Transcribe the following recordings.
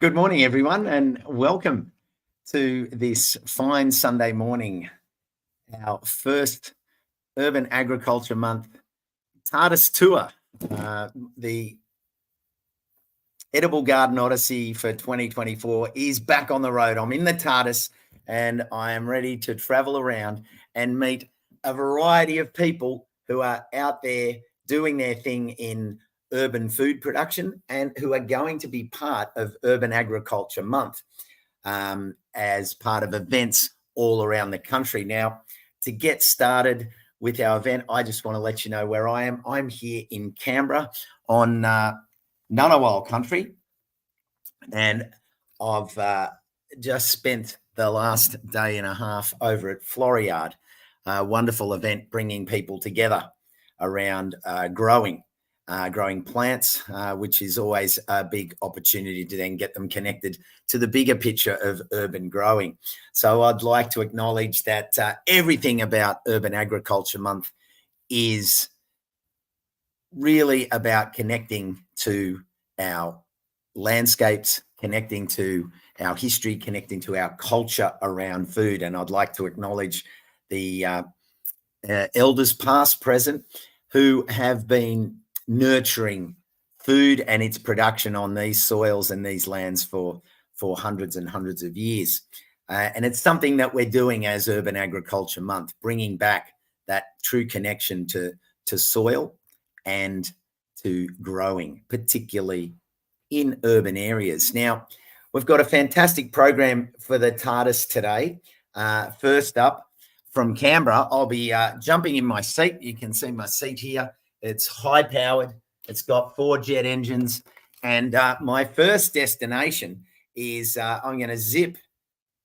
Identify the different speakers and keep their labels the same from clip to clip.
Speaker 1: Good morning, everyone, and welcome to this fine Sunday morning, our first Urban Agriculture Month TARDIS tour, the Edible Garden Odyssey for 2024 is back on the road. I'm in the TARDIS and I am ready to travel around and meet a variety of people who are out there doing their thing in urban food production and who are going to be part of Urban Agriculture Month as part of events all around the country. Now, to get started with our event, I just want to let you know where I am. I'm here in Canberra on Ngunnawal country, and I've just spent the last day and a half over at Floriyard, a wonderful event bringing people together around growing plants, which is always a big opportunity to then get them connected to the bigger picture of urban growing. So I'd like to acknowledge that everything about Urban Agriculture Month is really about connecting to our landscapes, connecting to our history, connecting to our culture around food. And I'd like to acknowledge the elders past, present, who have been nurturing food and its production on these soils and these lands for hundreds and hundreds of years. And it's something that we're doing as Urban Agriculture Month, bringing back that true connection to soil and to growing, particularly in urban areas. Now, we've got a fantastic program for the TARDIS today. First up, from Canberra, I'll be jumping in my seat. You can see my seat here. It's high-powered. It's got 4 jet engines. And my first destination is I'm going to zip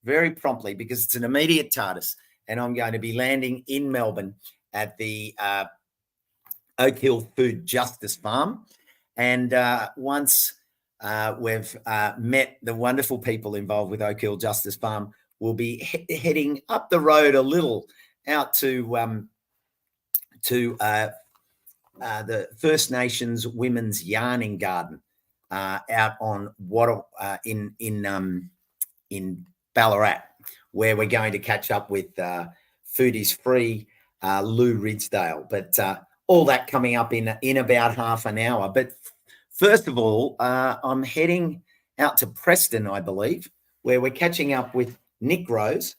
Speaker 1: very promptly because it's an immediate TARDIS, and I'm going to be landing in Melbourne at the Oakhill Food Justice Farm. And once we've met the wonderful people involved with Oakhill Justice Farm, we'll be heading up the road a little out to the First Nations Women's Yarning Garden out on Wadawurrung in Ballarat, where we're going to catch up with Food is Free, Lou Ridsdale. But all that coming up in about half an hour. But first of all, I'm heading out to Preston, I believe, where we're catching up with Nick Rose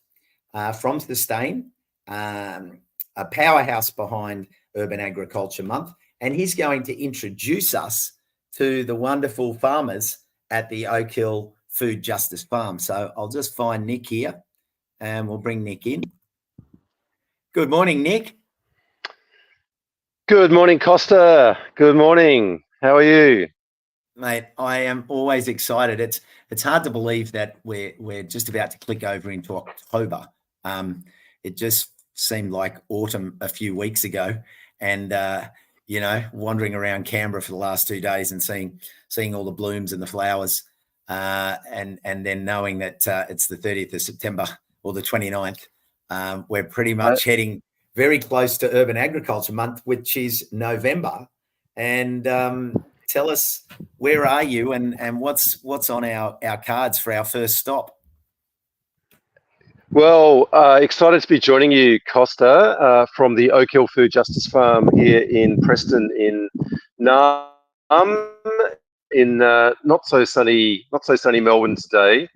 Speaker 1: from Sustain, a powerhouse behind Urban Agriculture Month, and he's going to introduce us to the wonderful farmers at the Oakhill Food Justice Farm. So I'll just find Nick here and we'll bring Nick in. Good morning, Nick.
Speaker 2: Good morning, Costa. Good morning. How are you?
Speaker 1: Mate, I am always excited. It's hard to believe that we're just about to click over into October. It just seemed like autumn a few weeks ago, and wandering around Canberra for the last 2 days and seeing all the blooms and the flowers, and then knowing that it's the 30th of September or the 29th. We're pretty much heading very close to Urban Agriculture Month, which is November, and tell us, where are you and what's on our cards for our first stop?
Speaker 2: Well, excited to be joining you, Costa, from the Oakhill Food Justice Farm here in Preston in Naarm, in not so sunny Melbourne today.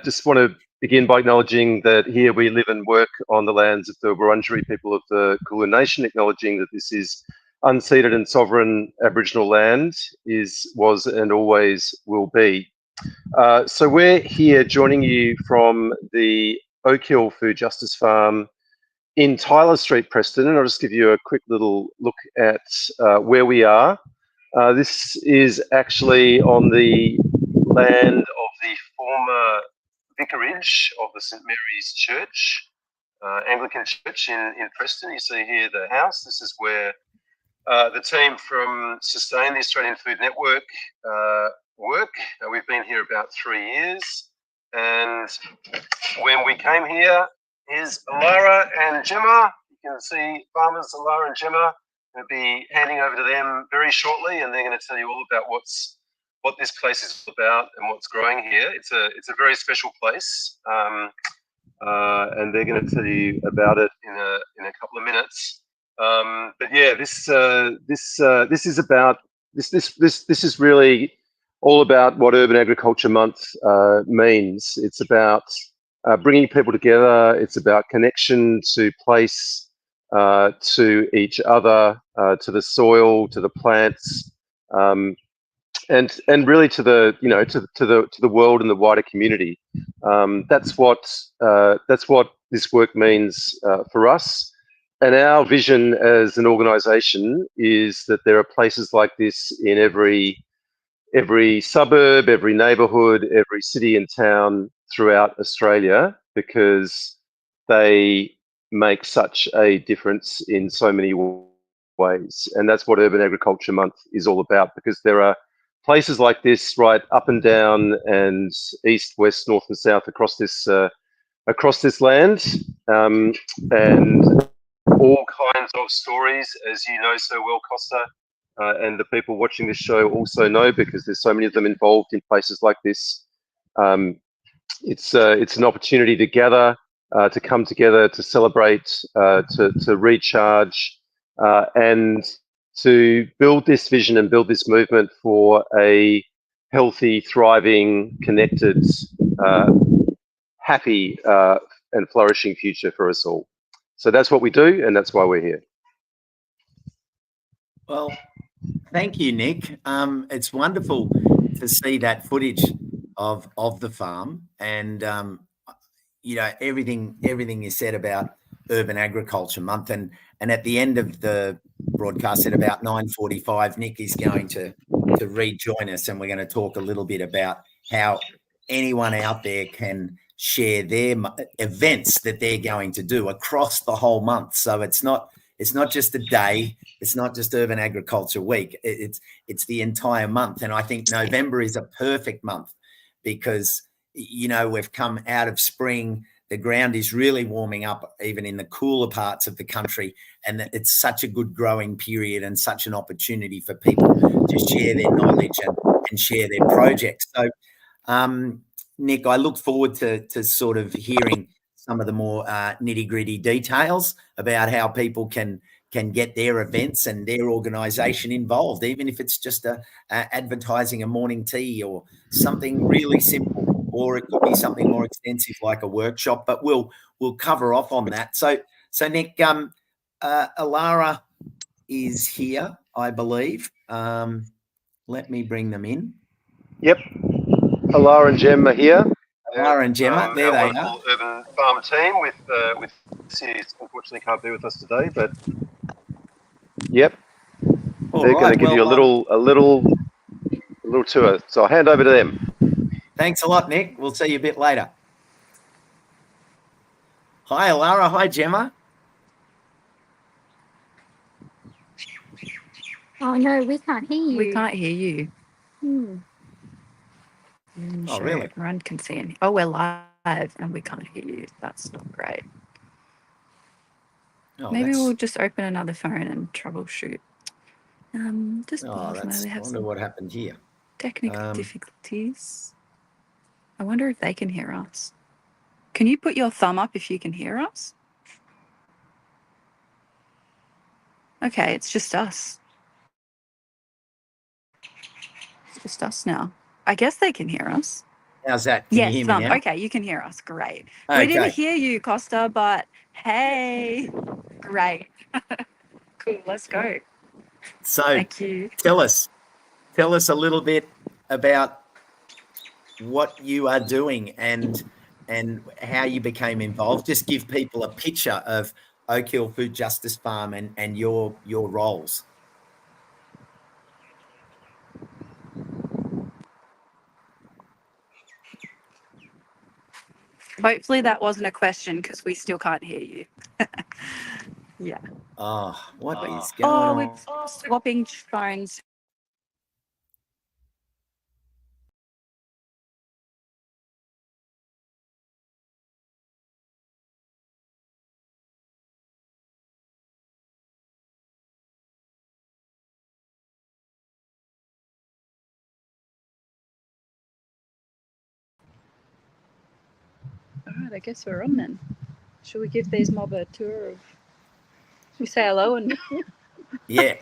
Speaker 2: Just want to begin by acknowledging that here we live and work on the lands of the Wurundjeri people of the Kulin Nation, acknowledging that this is unceded and sovereign Aboriginal land, was and always will be. So we're here joining you from the Oakhill Food Justice Farm in Tyler Street, Preston, and I'll just give you a quick little look at where we are. This is actually on the land of the former vicarage of the St Mary's Church, Anglican Church in Preston. You see here the house. This is where the team from Sustain, the Australian Food Network, work. We've been here about 3 years, and when we came here, here's Allara and Jemma. You can see farmers Allara and Jemma. We'll be handing over to them very shortly, and they're going to tell you all about what's what this place is about and what's growing here. It's a very special place, and they're going to tell you about it in a couple of minutes. But yeah, this is about this is really all about what Urban Agriculture Month means. It's about bringing people together. It's about connection to place, to each other, to the soil, to the plants, and really to the to the world and the wider community. That's what this work means for us. And our vision as an organisation is that there are places like this in every suburb, every neighbourhood, every city and town throughout Australia, because they make such a difference in so many ways. And that's what Urban Agriculture Month is all about, because there are places like this right up and down and east, west, north and south across this land, and all kinds of stories, as you know so well, Costa, and the people watching this show also know, because there's so many of them involved in places like this. It's an opportunity to gather, to come together, to celebrate, to recharge, and to build this vision and build this movement for a healthy, thriving, connected, happy, and flourishing future for us all. So that's what we do, and that's why we're here.
Speaker 1: Well, thank you, Nick. It's wonderful to see that footage of the farm, and everything you said about Urban Agriculture Month, and at the end of the broadcast at about 9:45, Nick is going to rejoin us, and we're going to talk a little bit about how anyone out there can share their events that they're going to do across the whole month. So it's not just a day. It's not just Urban Agriculture Week. It's the entire month. And I think November is a perfect month because, we've come out of spring. The ground is really warming up, even in the cooler parts of the country. And it's such a good growing period and such an opportunity for people to share their knowledge and share their projects. So, Nick, I look forward to sort of hearing some of the more nitty-gritty details about how people can get their events and their organisation involved, even if it's just advertising a morning tea or something really simple, or it could be something more extensive like a workshop. But we'll cover off on that. So Nick, Allara is here, I believe. Let me bring them in.
Speaker 2: Yep. Allara and Jemma here.
Speaker 1: Allara and Jemma, there they are.
Speaker 2: Urban farm team with Sid, unfortunately can't be with us today, but yep, they're going to give you a little tour. So I'll hand over to them.
Speaker 1: Thanks a lot, Nick. We'll see you a bit later. Hi, Allara. Hi, Jemma.
Speaker 3: Oh no, we can't hear you.
Speaker 4: We can't hear you.
Speaker 1: Oh, really?
Speaker 4: Everyone can see it. Oh, we're live and we can't hear you. That's not great.
Speaker 1: Oh,
Speaker 4: Maybe we'll just open another phone and troubleshoot.
Speaker 1: I wonder what happened here.
Speaker 4: Technical difficulties. I wonder if they can hear us. Can you put your thumb up if you can hear us? Okay, it's just us. It's just us now. I guess they can hear us.
Speaker 1: How's that? Can you hear me now?
Speaker 4: Okay, you can hear us. Great.
Speaker 1: Okay.
Speaker 4: We didn't hear you, Costa, but hey, great. Cool, let's go.
Speaker 1: So
Speaker 4: thank you.
Speaker 1: Tell us a little bit about what you are doing and how you became involved. Just give people a picture of Oakhill Food Justice Farm and your roles.
Speaker 4: Hopefully that wasn't a question because we still can't hear you. Yeah.
Speaker 1: Oh, what is going on?
Speaker 4: We're swapping phones. right, I guess we're on then. Shall we give these mob a tour of... Should we say hello and...
Speaker 1: Yeah.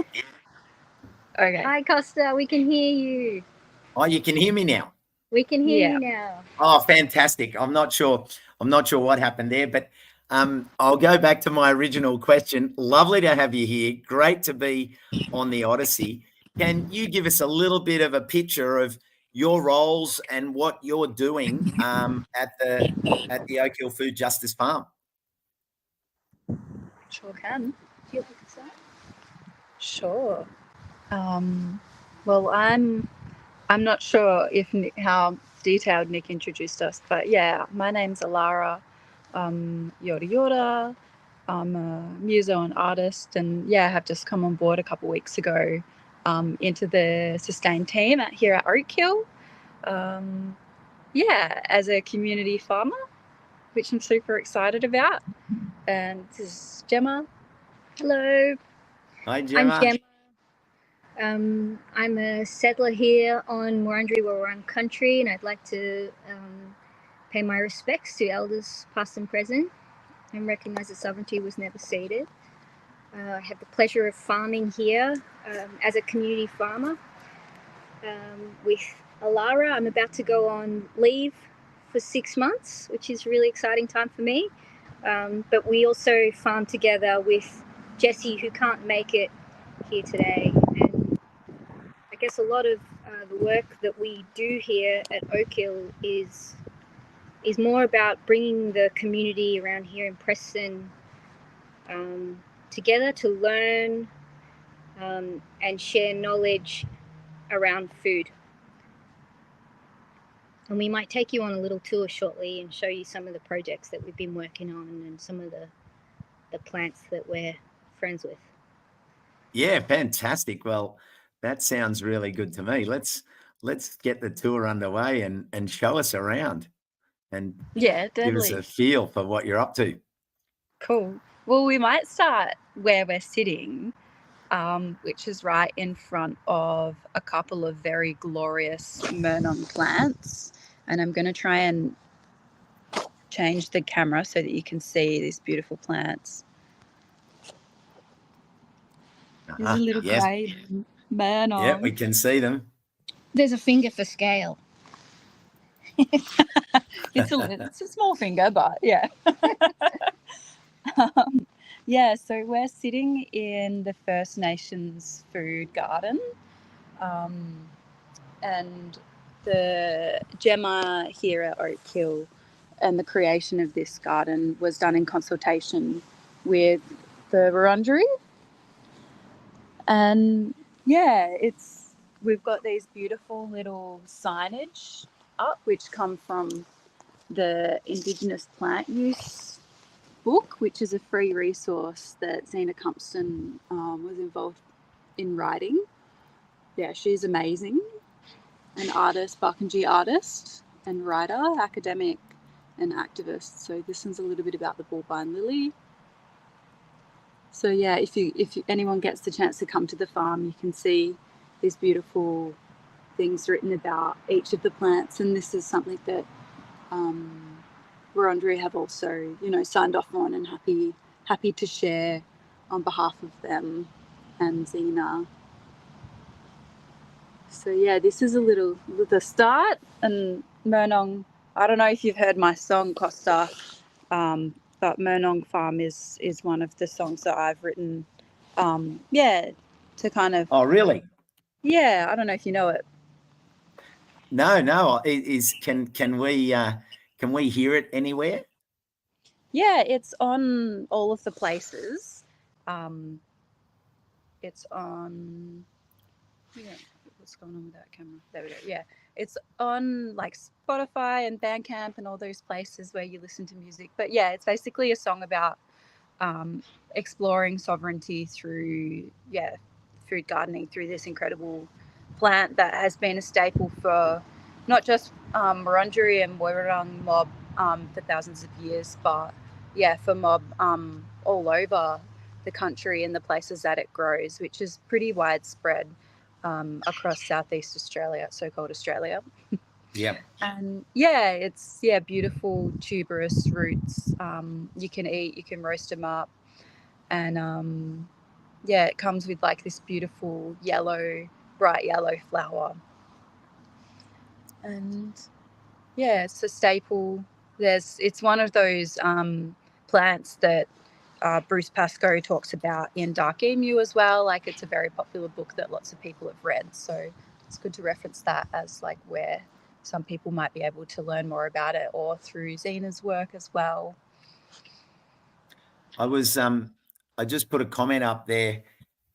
Speaker 4: Okay.
Speaker 3: Hi, Costa. We can hear you.
Speaker 1: Oh, you can hear me now.
Speaker 3: We can hear
Speaker 4: Yeah.
Speaker 3: you now.
Speaker 1: Oh, fantastic. I'm not sure what happened there, but I'll go back to my original question. Lovely to have you here. Great to be on the Odyssey. Can you give us a little bit of a picture of your roles and what you're doing at the Oakhill Food Justice Farm?
Speaker 4: Sure can.
Speaker 3: Do you like to start?
Speaker 4: Sure. Well, I'm not sure if how detailed Nick introduced us, but yeah, my name's Allara. Yoda Yoda. I'm a muso and artist, and yeah, I have just come on board a couple of weeks ago into the sustain team here at Oakhill. Yeah, as a community farmer, which I'm super excited about. And this is Jemma.
Speaker 3: Hello.
Speaker 1: Hi,
Speaker 3: I'm
Speaker 1: Jemma.
Speaker 3: Jemma. I'm a settler here on Wadawurrung country, and I'd like to pay my respects to elders past and present and recognise that sovereignty was never ceded. I have the pleasure of farming here as a community farmer with Allara. I'm about to go on leave for 6 months, which is a really exciting time for me. But we also farm together with Jessie, who can't make it here today. And I guess a lot of the work that we do here at Oakhill is more about bringing the community around here in Preston together to learn and share knowledge around food. And we might take you on a little tour shortly and show you some of the projects that we've been working on and some of the plants that we're friends with.
Speaker 1: Yeah, fantastic. Well, that sounds really good to me. Let's get the tour underway and show us around and
Speaker 4: Yeah,
Speaker 1: give us
Speaker 4: deadly.
Speaker 1: a feel for what you're up to.
Speaker 4: Cool. Well, we might start where we're sitting, which is right in front of a couple of very glorious Mennen plants. And I'm going to try and change the camera so that you can see these beautiful plants. There's a little
Speaker 1: yes.
Speaker 4: grey Mennen.
Speaker 1: Yeah, we can see them.
Speaker 3: There's a finger for scale.
Speaker 4: It's a small finger, but yeah. Yeah, so we're sitting in the First Nations food garden, and the Jemma here at Oakhill and the creation of this garden was done in consultation with the Wurrung. And yeah, we've got these beautiful little signage up which come from the Indigenous Plant Use book, which is a free resource that Zena Compston was involved in writing. Yeah, she's amazing. An artist, Barkindji artist and writer, academic and activist. So this one's a little bit about the bulbine lily. So yeah, if anyone gets the chance to come to the farm, you can see these beautiful things written about each of the plants, and this is something that Wurrung have also, signed off on and happy to share on behalf of them and Zena. So yeah, this is the start. And Mennen, I don't know if you've heard my song, Costa, but Mennen Farm is one of the songs that I've written. To kind of.
Speaker 1: Oh, really?
Speaker 4: Yeah, I don't know if you know it.
Speaker 1: No. Can we hear it anywhere?
Speaker 4: Yeah, it's on all of the places. It's on. Yeah, what's going on with that camera? There we go. Yeah, it's on like Spotify and Bandcamp and all those places where you listen to music. But yeah, it's basically a song about exploring sovereignty through food gardening, through this incredible plant that has been a staple for not just Wurrung and Wadawurrung mob for thousands of years, but for mob all over the country and the places that it grows, which is pretty widespread across Southeast Australia, so-called Australia.
Speaker 1: Yeah.
Speaker 4: And yeah, it's beautiful tuberous roots. You can eat, you can roast them up, and it comes with like this beautiful bright yellow flower. And yeah, it's a staple. It's one of those plants that Bruce Pascoe talks about in Dark Emu as well. Like, it's a very popular book that lots of people have read. So it's good to reference that as like where some people might be able to learn more about it, or through Zena's work as well.
Speaker 1: I just put a comment up there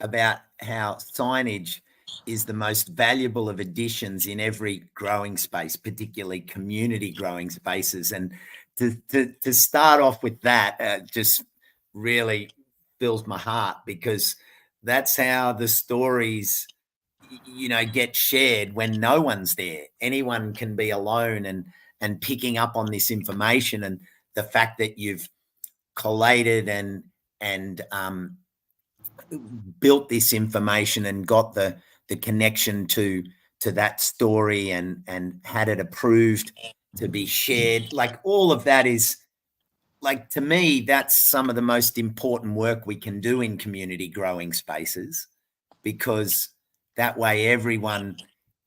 Speaker 1: about how signage is the most valuable of additions in every growing space, particularly community growing spaces. And to start off with that just really fills my heart, because that's how the stories, get shared when no one's there. Anyone can be alone and picking up on this information, and the fact that you've collated and built this information and got the connection to that story and had it approved to be shared. Like, all of that is, like, to me, that's some of the most important work we can do in community growing spaces, because that way everyone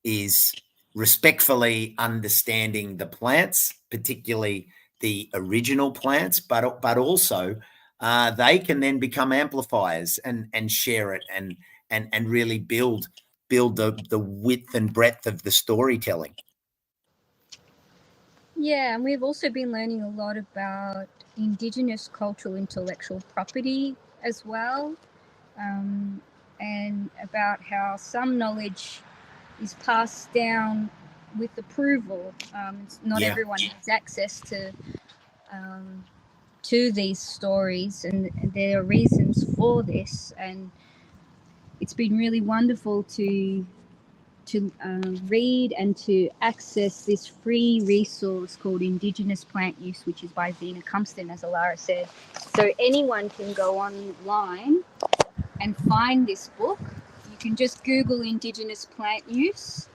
Speaker 1: is respectfully understanding the plants, particularly the original plants, but also they can then become amplifiers and share it and really build the width and breadth of the storytelling.
Speaker 3: Yeah, and we've also been learning a lot about Indigenous cultural intellectual property as well, and about how some knowledge is passed down with approval. Not everyone has access to these stories, and there are reasons for this. And it's been really wonderful to read and to access this free resource called Indigenous Plant Use, which is by Zena Cumston, as Allara said. So anyone can go online and find this book. You can just Google Indigenous Plant Use,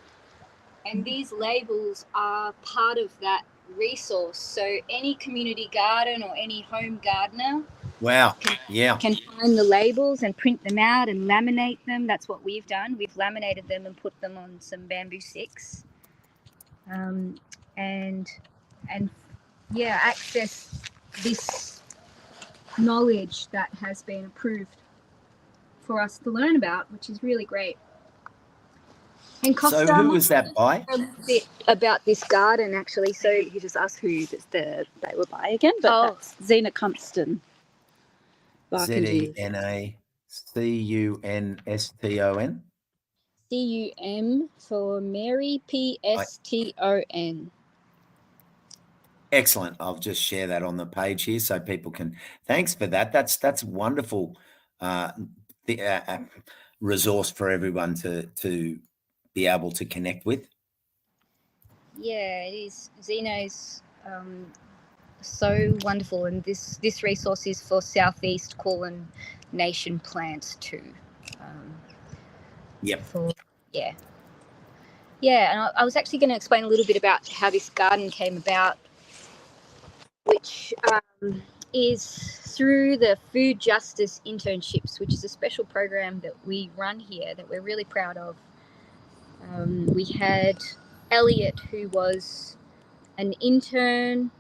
Speaker 3: and these labels are part of that resource. So any community garden or any home gardener can find the labels and print them out and laminate them. That's what we've done. We've laminated them and put them on some bamboo sticks, and access this knowledge that has been approved for us to learn about, which is really great. And Costa,
Speaker 1: so who was that by?
Speaker 3: A bit about this garden, actually. So
Speaker 4: you just asked who they were by again, but that's Zena Cumston.
Speaker 1: Zenacunston.
Speaker 3: CUM for Mary, PSTON.
Speaker 1: Excellent. I'll just share that on the page here so people can. Thanks for that. That's wonderful. Resource for everyone to be able to connect with.
Speaker 3: Yeah, it is. Zeno's so wonderful, and this resource is for Southeast Kulin Nation plants too. And I was actually going to explain a little bit about how this garden came about, which is through the Food Justice Internships, which is a special program that we run here that we're really proud of. We had Elliot, who was an intern,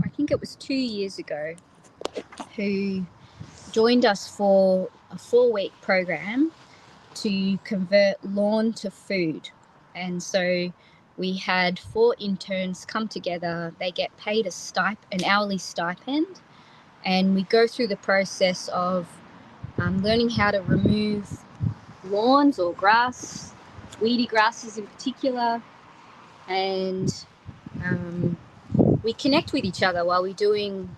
Speaker 3: I think it was 2 years ago, who joined us for a 4-week program to convert lawn to food. And so we had 4 interns come together. They get paid an hourly stipend, and we go through the process of learning how to remove lawns or grass, weedy grasses in particular, and we connect with each other while we're doing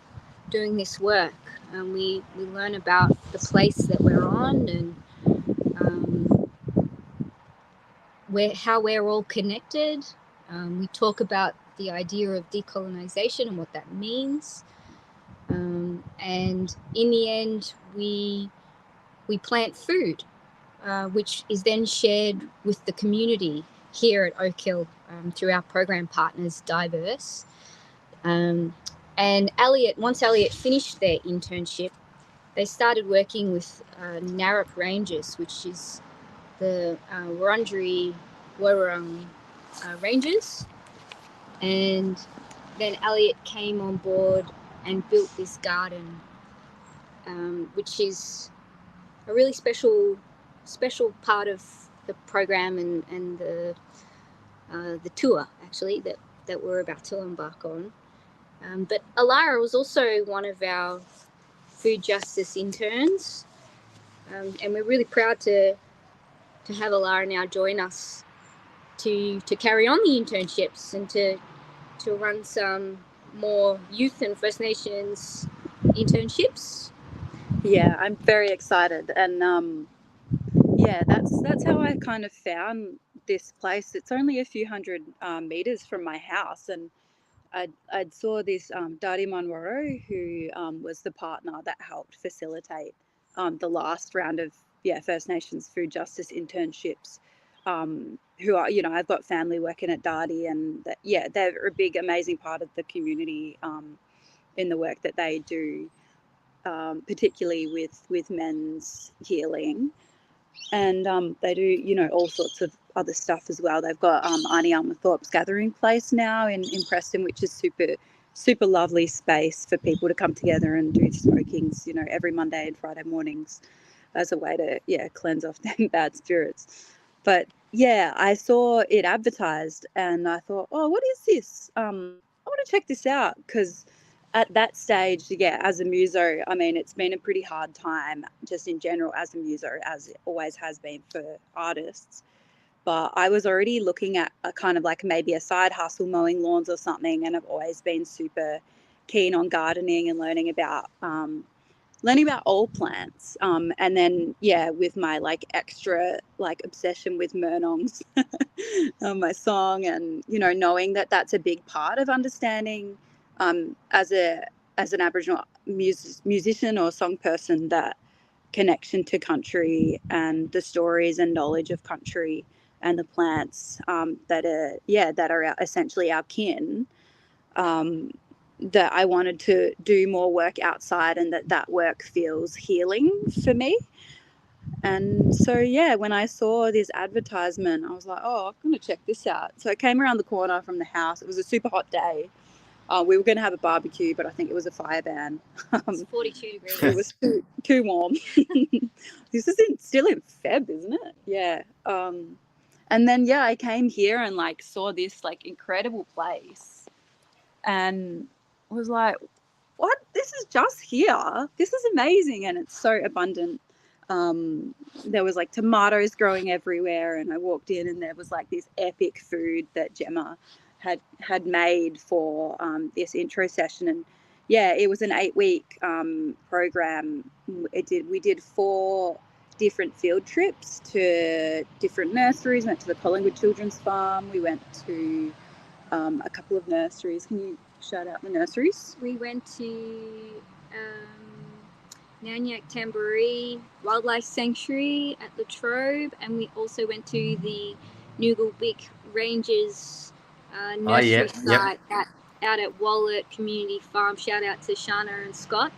Speaker 3: this work. We learn about the place that we're on, and how we're all connected. We talk about the idea of decolonization and what that means. And in the end, we plant food, which is then shared with the community. here at Oakhill through our program partners, Diverse. And once Elliot finished their internship, they started working with Naarm Rangers, which is the Wadawurrung Rangers. And then Elliot came on board and built this garden, which is a really special part of the program and the tour, actually, that we're about to embark on. But Allara was also one of our food justice interns, and we're really proud to have Allara now join us to carry on the internships and to run some more youth and First Nations internships.
Speaker 4: Yeah, I'm very excited, and yeah, that's how I kind of found this place. It's only a few hundred meters from my house, and I saw this Dadi Monroe, who was the partner that helped facilitate the last round of First Nations food justice internships. Who are, I've got family working at Dadi, and they're a big, amazing part of the community in the work that they do, particularly with men's healing. And they do, all sorts of other stuff as well. They've got Auntie Alma Thorpe's gathering place now in Preston, which is super lovely space for people to come together and do smokings, every Monday and Friday mornings as a way to, cleanse off them bad spirits. But I saw it advertised and I thought, oh, what is this? I want to check this out, because at that stage, as a muso, I mean, it's been a pretty hard time just in general as a muso, as it always has been for artists. But I was already looking at a kind of like maybe a side hustle, mowing lawns or something, and I've always been super keen on gardening and learning about all plants. And then, with my like extra like obsession with Murnongs, my song, and, knowing that that's a big part of understanding as an Aboriginal musician or song person, that connection to country and the stories and knowledge of country and the plants that are essentially our kin, that I wanted to do more work outside, and that work feels healing for me. And so, when I saw this advertisement, I was like, oh, I'm going to check this out. So I came around the corner from the house. It was a super hot day. We were going to have a barbecue, but I think it was a fire ban.
Speaker 3: It's 42 degrees.
Speaker 4: It was too warm. This is still in Feb, isn't it? Yeah. And then, I came here and like saw this like incredible place and was like, what? This is just here. This is amazing. And it's so abundant. There was like tomatoes growing everywhere, and I walked in and there was like this epic food that Jemma had made for this intro session. And it was an 8-week program. We did 4 different field trips to different nurseries. Went to the Collingwood Children's Farm. We went to a couple of nurseries. Can you shout out the nurseries?
Speaker 3: We went to Nyanyak Tamboree Wildlife Sanctuary at Latrobe, and we also went to the Noogalbik Rangers nursery site out at Wallet Community Farm. Shout out to Shannen and Scott,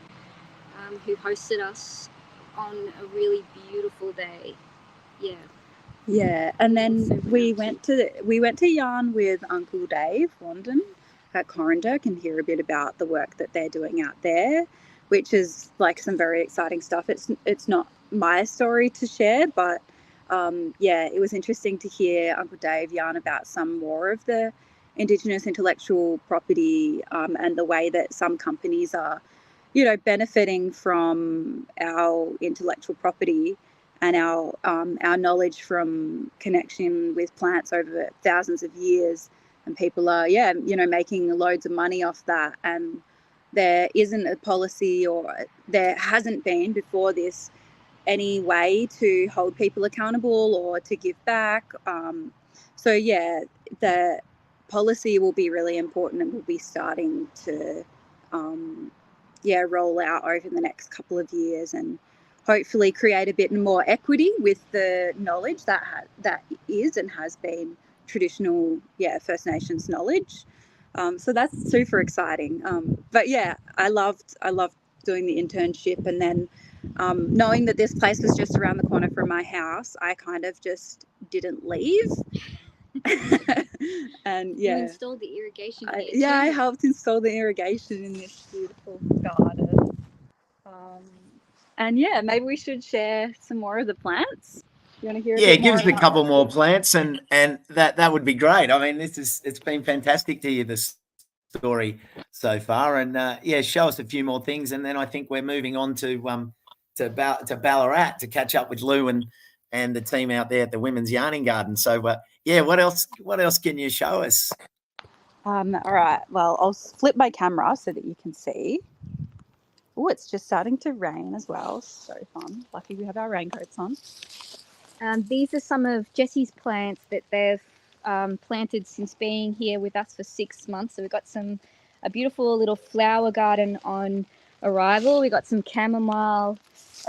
Speaker 3: who hosted us on a really beautiful day.
Speaker 4: And then we went to yarn with Uncle Dave Wandon at Corranderk and hear a bit about the work that they're doing out there, which is like some very exciting stuff. It's not my story to share, but it was interesting to hear Uncle Dave yarn about some more of the Indigenous intellectual property and the way that some companies are, benefiting from our intellectual property and our knowledge from connection with plants over thousands of years, and people are making loads of money off that. And there isn't a policy, or there hasn't been before this, any way to hold people accountable or to give back. The policy will be really important, and we'll be starting to roll out over the next couple of years, and hopefully create a bit more equity with the knowledge that is and has been traditional, First Nations knowledge. So that's super exciting. But yeah, I loved doing the internship, and then knowing that this place was just around the corner from my house, I kind of just didn't leave. And
Speaker 3: You installed the irrigation here too.
Speaker 4: I helped install the irrigation in this beautiful garden. And yeah, maybe we should share some more of the plants. You want to hear?
Speaker 1: Yeah, give us a couple more plants, and that would be great. I mean, it's been fantastic to hear this story so far, and show us a few more things, and then I think we're moving on to Ballarat to catch up with Lou and the team out there at the Women's Yarning Garden. So what else can you show us?
Speaker 4: All right. Well, I'll flip my camera so that you can see. Oh, it's just starting to rain as well. So fun. Lucky we have our raincoats on.
Speaker 3: These are some of Jessie's plants that they've planted since being here with us for 6 months. So we've got a beautiful little flower garden on arrival. We've got some chamomile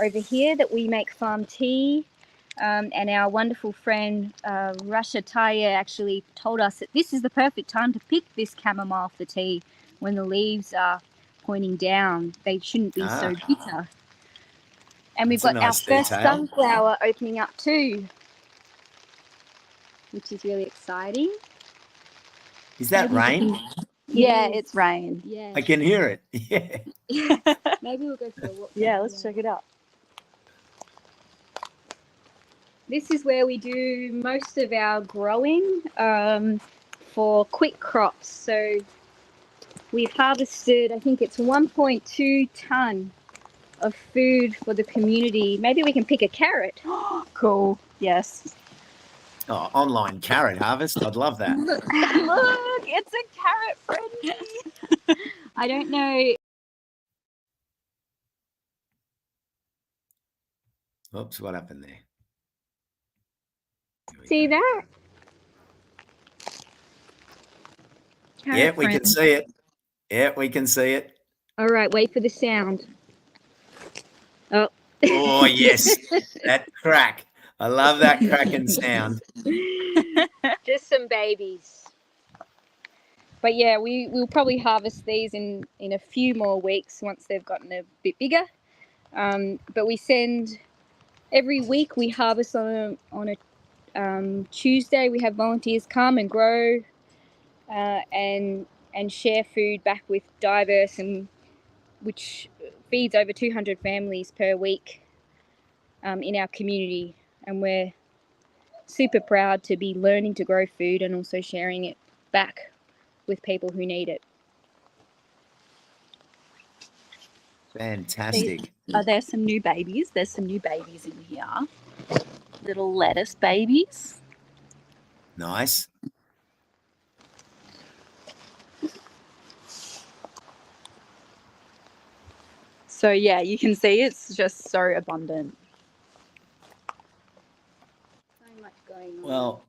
Speaker 3: over here that we make farm tea. And our wonderful friend Rasha Taya actually told us that this is the perfect time to pick this chamomile for tea when the leaves are pointing down. They shouldn't be so bitter. And we've got our first sunflower opening up too, which is really exciting.
Speaker 1: Is that rain?
Speaker 4: Yeah, it's rain.
Speaker 3: Yeah.
Speaker 1: I can hear it. Yeah.
Speaker 3: Maybe we'll go for a walk.
Speaker 4: Yeah, let's check it out.
Speaker 3: This is where we do most of our growing for quick crops. So we've harvested, I think it's 1.2 tonne of food for the community. Maybe we can pick a carrot.
Speaker 4: Cool. Yes.
Speaker 1: Oh, online carrot harvest. I'd love that.
Speaker 4: Look, it's a carrot friendly.
Speaker 3: I don't know.
Speaker 1: Oops, what happened there?
Speaker 3: See that?
Speaker 1: Yeah, we can see it. Yeah, we can see it.
Speaker 3: All right, wait for the sound.
Speaker 1: Oh, yes. That crack. I love that cracking sound.
Speaker 3: Just some babies. But yeah, we'll probably harvest these in a few more weeks once they've gotten a bit bigger. But we send every week. We harvest on a Tuesday. We have volunteers come and grow and share food back with Diverse, and which feeds over 200 families per week in our community. And we're super proud to be learning to grow food and also sharing it back with people who need it.
Speaker 1: Fantastic.
Speaker 4: There's some new babies. There's some new babies in here. Little lettuce babies.
Speaker 1: Nice.
Speaker 4: So yeah, you can see it's just so abundant.
Speaker 3: So much going on.
Speaker 1: Well,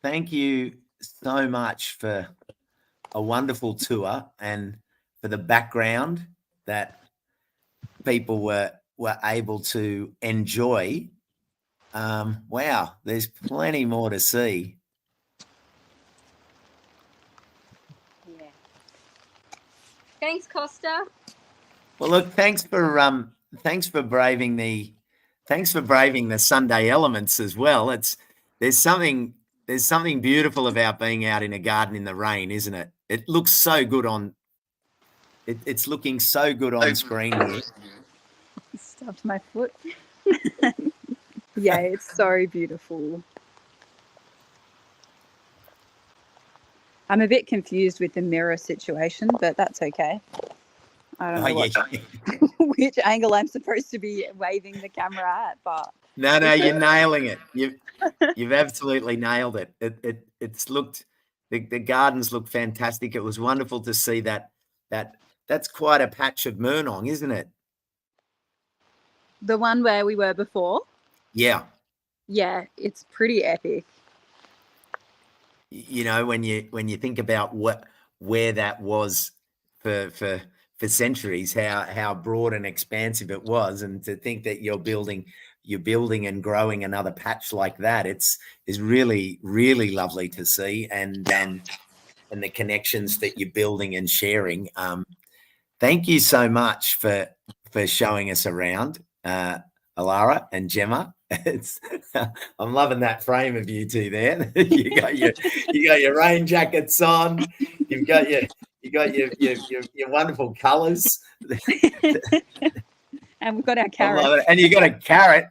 Speaker 1: thank you so much for a wonderful tour and for the background that people were able to enjoy. Wow, there's plenty more to see.
Speaker 3: Yeah. Thanks, Costa.
Speaker 1: Well, look, thanks for braving the Sunday elements as well. There's something beautiful about being out in a garden in the rain, isn't it? It looks so good it's looking so good on screen here.
Speaker 4: Stuffed my foot. Yeah, it's so beautiful. I'm a bit confused with the mirror situation, but that's okay. I don't know which angle I'm supposed to be waving the camera at, but
Speaker 1: no, you're nailing it. You've absolutely nailed it. It's looked, the gardens look fantastic. It was wonderful to see that's quite a patch of Murnong, isn't it?
Speaker 4: The one where we were before?
Speaker 1: Yeah.
Speaker 4: Yeah, it's pretty epic.
Speaker 1: You know, when you think about where that was for centuries, how broad and expansive it was, and to think that you're building you're building and growing another patch like that. Is really, really lovely to see, and the connections that you're building and sharing. Thank you so much for showing us around, Allara and Jemma. I'm loving that frame of you two there. you got your rain jackets on. You got your wonderful colours.
Speaker 4: And we've got our
Speaker 1: I
Speaker 4: carrot.
Speaker 1: love it. And you got a carrot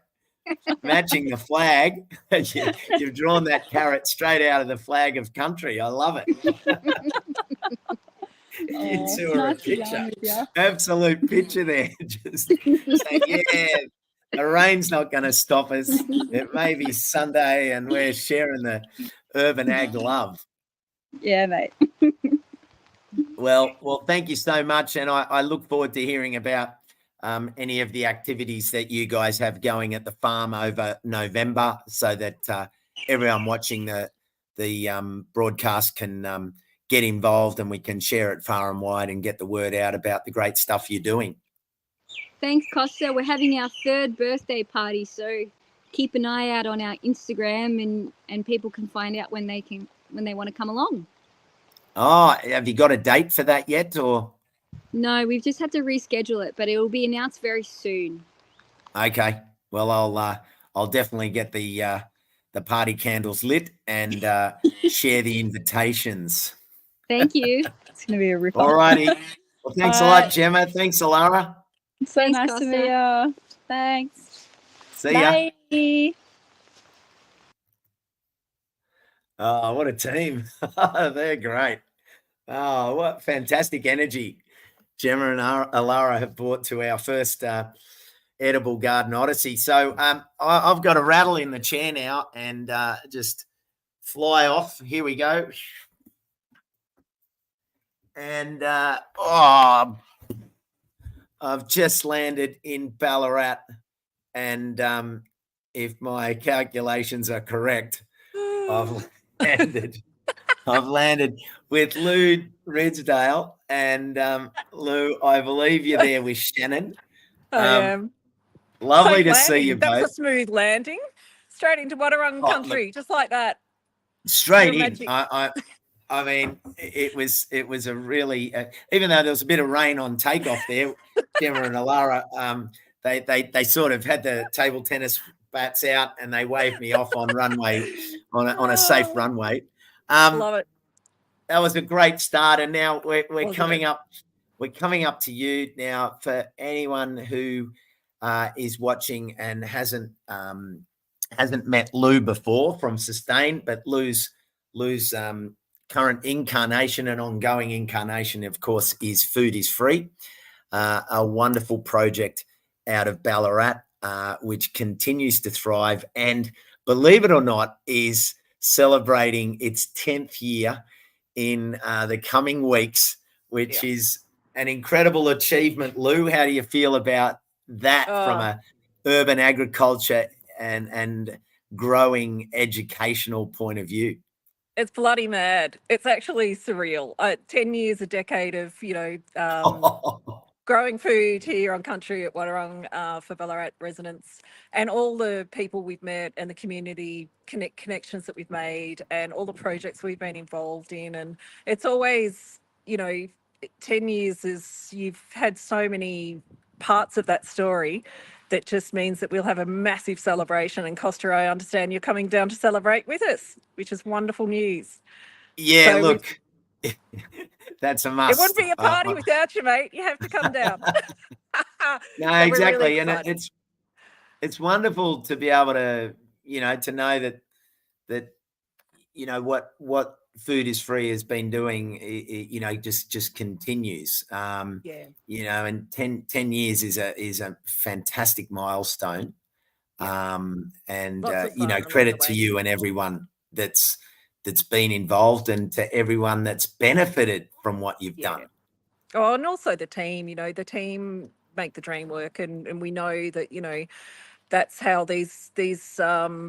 Speaker 1: matching the flag. You've drawn that carrot straight out of the flag of country. I love it. You two are a picture, absolute picture there. Just saying, yeah, the rain's not going to stop us. It may be Sunday, and we're sharing the urban ag love.
Speaker 4: Yeah, mate.
Speaker 1: Well, thank you so much, and I look forward to hearing about any of the activities that you guys have going at the farm over November, so that everyone watching the broadcast can get involved, and we can share it far and wide and get the word out about the great stuff you're doing.
Speaker 3: Thanks, Costa. We're having our 3rd birthday party, so keep an eye out on our Instagram, and people can find out when they want to come along.
Speaker 1: Oh, have you got a date for that yet, or?
Speaker 3: No, we've just had to reschedule it, but it will be announced very soon.
Speaker 1: Okay. Well, I'll definitely get the party candles lit and share the invitations.
Speaker 3: Thank you.
Speaker 4: It's going to be a rip.
Speaker 1: All righty. Well, thanks a lot, Jemma. Thanks, Allara.
Speaker 4: So
Speaker 3: Thanks,
Speaker 4: nice
Speaker 3: Costa.
Speaker 4: to meet you. Thanks.
Speaker 1: See ya.
Speaker 4: Bye.
Speaker 1: Oh, what a team. They're great. Oh, what fantastic energy Jemma and Allara have brought to our first edible garden odyssey. So I've got to rattle in the chair now and just fly off. Here we go. And I've just landed in Ballarat, and if my calculations are correct, I've landed with Lou Ridsdale, and Lou, I believe you're there with Shannen.
Speaker 5: I am.
Speaker 1: Lovely
Speaker 5: Safe
Speaker 1: to see
Speaker 5: landing.
Speaker 1: you
Speaker 5: That was
Speaker 1: both.
Speaker 5: a smooth landing, straight into Wadawurrung country, just like that.
Speaker 1: Straight
Speaker 5: Your
Speaker 1: in.
Speaker 5: magic.
Speaker 1: I mean, it was a really even though there was a bit of rain on takeoff there, Jemma and Allara, they sort of had the table tennis bats out and they waved me off on runway on a safe runway.
Speaker 5: Love it.
Speaker 1: That was a great start, and now we're
Speaker 5: Wasn't
Speaker 1: coming
Speaker 5: it?
Speaker 1: up. We're coming up to you now. For anyone who is watching and hasn't met Lou before from Sustain, but Lou's current incarnation and ongoing incarnation, of course, is Food is Free, a wonderful project out of Ballarat, which continues to thrive and, believe it or not, is celebrating its 10th year in the coming weeks, which is an incredible achievement. Lou, how do you feel about that from a urban agriculture and growing educational point of view?
Speaker 5: It's bloody mad. It's actually surreal. 10 years, a decade of, growing food here on country at Wadawurrung for Ballarat residents, and all the people we've met and the community connections that we've made and all the projects we've been involved in. And it's always, 10 years is, you've had so many parts of that story that just means that we'll have a massive celebration. And Costa, I understand you're coming down to celebrate with us, which is wonderful news.
Speaker 1: Yeah,
Speaker 5: So
Speaker 1: look, that's a must.
Speaker 5: it wouldn't be a party without you, mate. You have to come down.
Speaker 1: No,
Speaker 5: So we're
Speaker 1: exactly.
Speaker 5: really
Speaker 1: And
Speaker 5: excited.
Speaker 1: it's wonderful to be able to, to know that what Food is Free has been doing, just continues. And 10 years is a fantastic milestone. And
Speaker 5: Lots of fun along
Speaker 1: credit
Speaker 5: the
Speaker 1: to
Speaker 5: way.
Speaker 1: you and everyone that's been involved, and to everyone that's benefited from what you've done.
Speaker 5: Oh, and also the team, the team make the dream work, and we know that, that's how these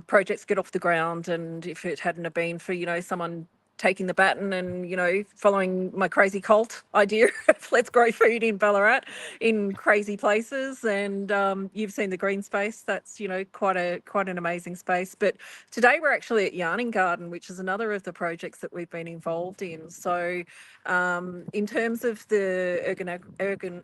Speaker 5: projects get off the ground. And if it hadn't have been for, someone taking the baton and, you know, following my crazy cult idea of let's grow food in Ballarat in crazy places. And you've seen the green space. That's, you know, quite an amazing space. But today we're actually at Yarning Garden, which is another of the projects that we've been involved in. So in terms of the Urban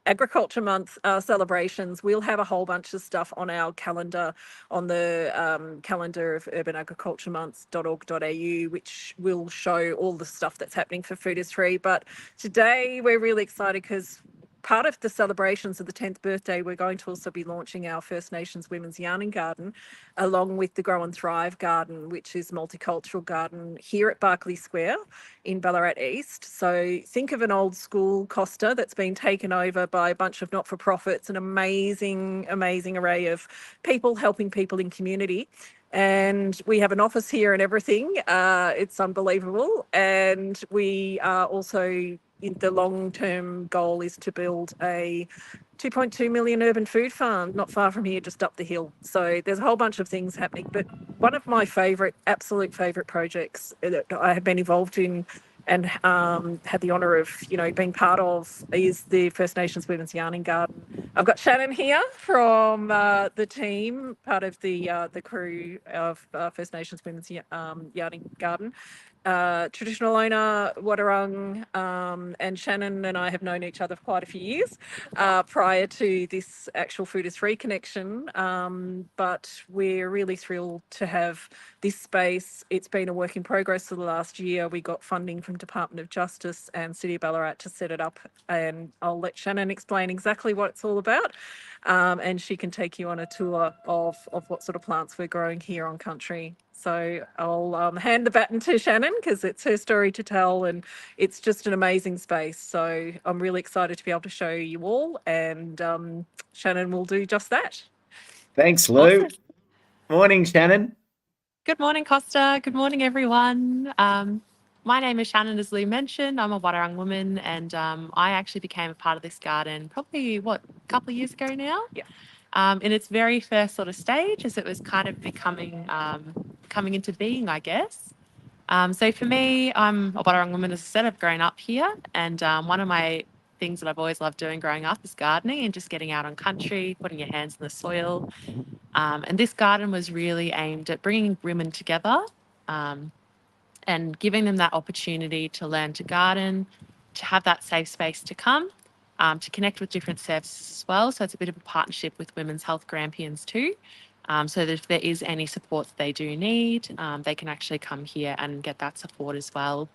Speaker 5: Agriculture Month celebrations, we'll have a whole bunch of stuff on our calendar, on the calendar of urbanagriculturemonth.org.au, which will show all the stuff that's happening for Food is Free. But today we're really excited because part of the celebrations of the 10th birthday, we're going to also be launching our First Nations Women's Yarning Garden, along with the Grow and Thrive Garden, which is multicultural garden here at Berkeley Square in Ballarat East. So think of an old school Costa that's been taken over by a bunch of not-for-profits, an amazing array of people helping people in community. And we have an office here and everything. It's unbelievable. And we are also, the long-term goal is to build a 2.2 million urban food farm not far from here, just up the hill. So there's a whole bunch of things happening. But one of my absolute favourite projects that I have been involved in and had the honour of, you know, being part of is the First Nations Women's Yarning Garden. I've got Shannen here from the team, part of the crew of First Nations Women's Yarning Garden. Traditional owner, Wadawurrung, and Shannen and I have known each other for quite a few years prior to this actual Food is Free connection. But we're really thrilled to have this space. It's been a work in progress for the last year. We got funding from Department of Justice and City of Ballarat to set it up, and I'll let Shannen explain exactly what it's all about. And she can take you on a tour of what sort of plants we're growing here on country. So I'll hand the baton to Shannen because it's her story to tell, and it's just an amazing space. So I'm really excited to be able to show you all, and Shannen will do just that.
Speaker 1: Thanks, Lou.
Speaker 6: Awesome.
Speaker 1: Morning, Shannen.
Speaker 6: Good morning, Costa. Good morning, everyone. My name is Shannen, as Lou mentioned. I'm a Wadawurrung woman, and I actually became a part of this garden probably, a couple of years ago now?
Speaker 5: Yeah.
Speaker 6: In its very first sort of stage, as it was kind of becoming, coming into being, I guess. So for me, I'm a Wadawurrung woman, as I said. I've grown up here, and one of my things that I've always loved doing growing up is gardening and just getting out on country, putting your hands in the soil. And this garden was really aimed at bringing women together and giving them that opportunity to learn to garden, to have that safe space to come, to connect with different services as well. So it's a bit of a partnership with Women's Health Grampians too. So that if there is any support that they do need, they can actually come here and get that support as well.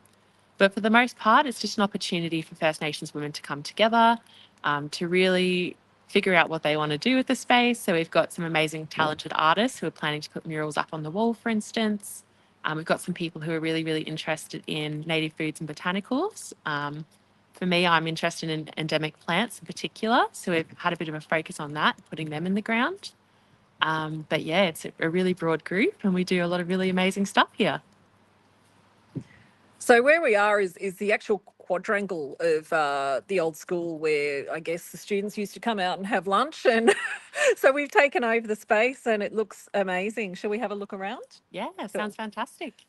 Speaker 6: But for the most part, it's just an opportunity for First Nations women to come together, to really figure out what they want to do with the space. So we've got some amazing talented artists who are planning to put murals up on the wall, for instance. We've got some people who are really, really interested in native foods and botanicals. For me, I'm interested in endemic plants in particular. So we've had a bit of a focus on that, putting them in the ground. But yeah, it's a really broad group and we do a lot of really amazing stuff here.
Speaker 5: So where we are is the actual quadrangle of the old school where I guess the students used to come out and have lunch, and so we've taken over the space and it looks amazing. Shall we have a look around?
Speaker 6: Yeah, sounds fantastic.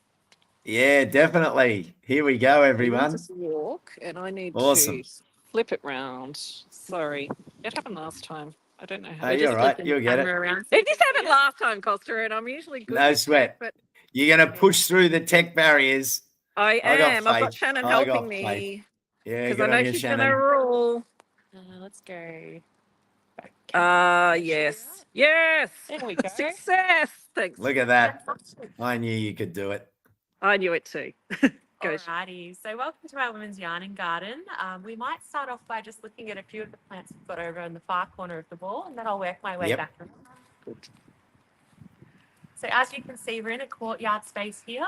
Speaker 1: Yeah, definitely. Here we go, everyone.
Speaker 5: Just walk, and I need
Speaker 1: Awesome.
Speaker 5: to flip it round. Sorry, it happened last time. I don't know how.
Speaker 1: You're right. You'll get it.
Speaker 5: It just happened last time, Costa, and I'm usually good.
Speaker 1: No
Speaker 5: with
Speaker 1: sweat.
Speaker 5: tech, but
Speaker 1: You're going to push through the tech barriers.
Speaker 5: I am. I've got
Speaker 1: faith.
Speaker 5: Shannen
Speaker 1: I got
Speaker 5: helping
Speaker 1: faith.
Speaker 5: me
Speaker 1: Yeah,
Speaker 5: because
Speaker 1: good
Speaker 5: I know
Speaker 1: on you,
Speaker 5: she's going to
Speaker 1: Shannen.
Speaker 5: rule.
Speaker 6: Let's go.
Speaker 5: Yes. Yes.
Speaker 6: There we go.
Speaker 5: Success. Thanks.
Speaker 1: Look at that. I knew you could do it.
Speaker 5: I knew it too. Go.
Speaker 6: Alrighty, so welcome to our Women's Yarning Garden. We might start off by just looking at a few of the plants we've got over in the far corner of the wall, and then I'll work my way
Speaker 1: Yep.
Speaker 6: back. So as you can see, we're in a courtyard space here.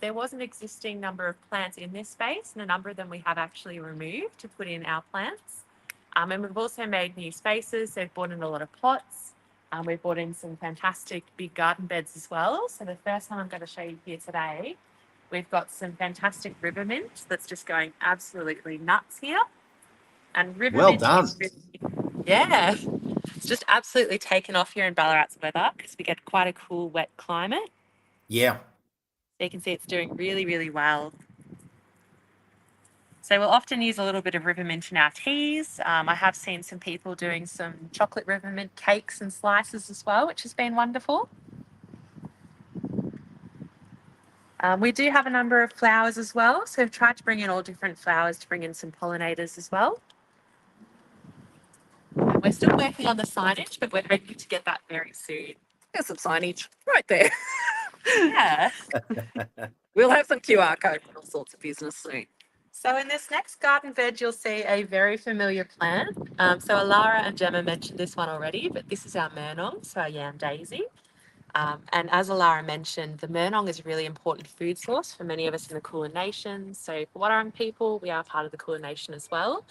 Speaker 6: There was an existing number of plants in this space, and a number of them we have actually removed to put in our plants. And we've also made new spaces, so we've brought in a lot of pots. We've brought in some fantastic big garden beds as well. So the first one I'm going to show you here today, we've got some fantastic river mint that's just going absolutely nuts here. And river
Speaker 1: Well
Speaker 6: mint
Speaker 1: done.
Speaker 6: is really, yeah, it's just absolutely taken off here in Ballarat's weather because we get quite a cool, wet climate.
Speaker 1: Yeah.
Speaker 6: So you can see it's doing really, really well. So we'll often use a little bit of river mint in our teas. I have seen some people doing some chocolate river mint cakes and slices as well, which has been wonderful. We do have a number of flowers as well. So we've tried to bring in all different flowers to bring in some pollinators as well. We're still working on the signage, but we're hoping to get that very soon.
Speaker 5: There's some signage right there.
Speaker 6: Yeah.
Speaker 5: We'll have some QR code for all sorts of business soon.
Speaker 6: So in this next garden veg, you'll see a very familiar plant. So Allara and Jemma mentioned this one already, but this is our Mennen, so our yam daisy. And as Allara mentioned, the Mennen is a really important food source for many of us in the Kulin Nation. So for Wadawurrung people, we are part of the Kulin Nation as well.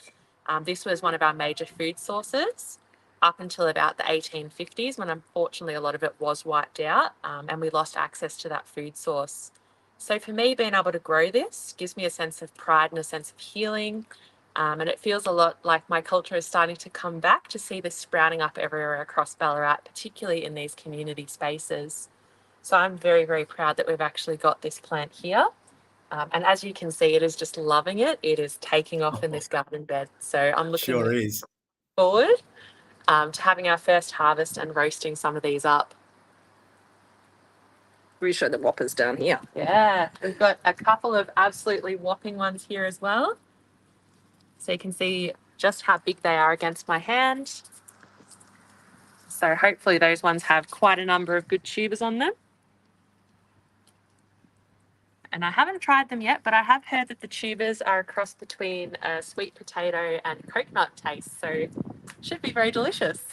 Speaker 6: This was one of our major food sources up until about the 1850s, when unfortunately a lot of it was wiped out, and we lost access to that food source. So for me, being able to grow this gives me a sense of pride and a sense of healing. And it feels a lot like my culture is starting to come back, to see this sprouting up everywhere across Ballarat, particularly in these community spaces. So I'm very, very proud that we've actually got this plant here. And as you can see, it is just loving it. It is taking off in this garden bed. So I'm looking
Speaker 1: Sure is.
Speaker 6: forward to having our first harvest and roasting some of these up.
Speaker 5: We show the whoppers down here.
Speaker 6: Yeah, we've got a couple of absolutely whopping ones here as well. So you can see just how big they are against my hand. So hopefully those ones have quite a number of good tubers on them. And I haven't tried them yet, but I have heard that the tubers are a cross between a sweet potato and coconut taste. So should be very delicious.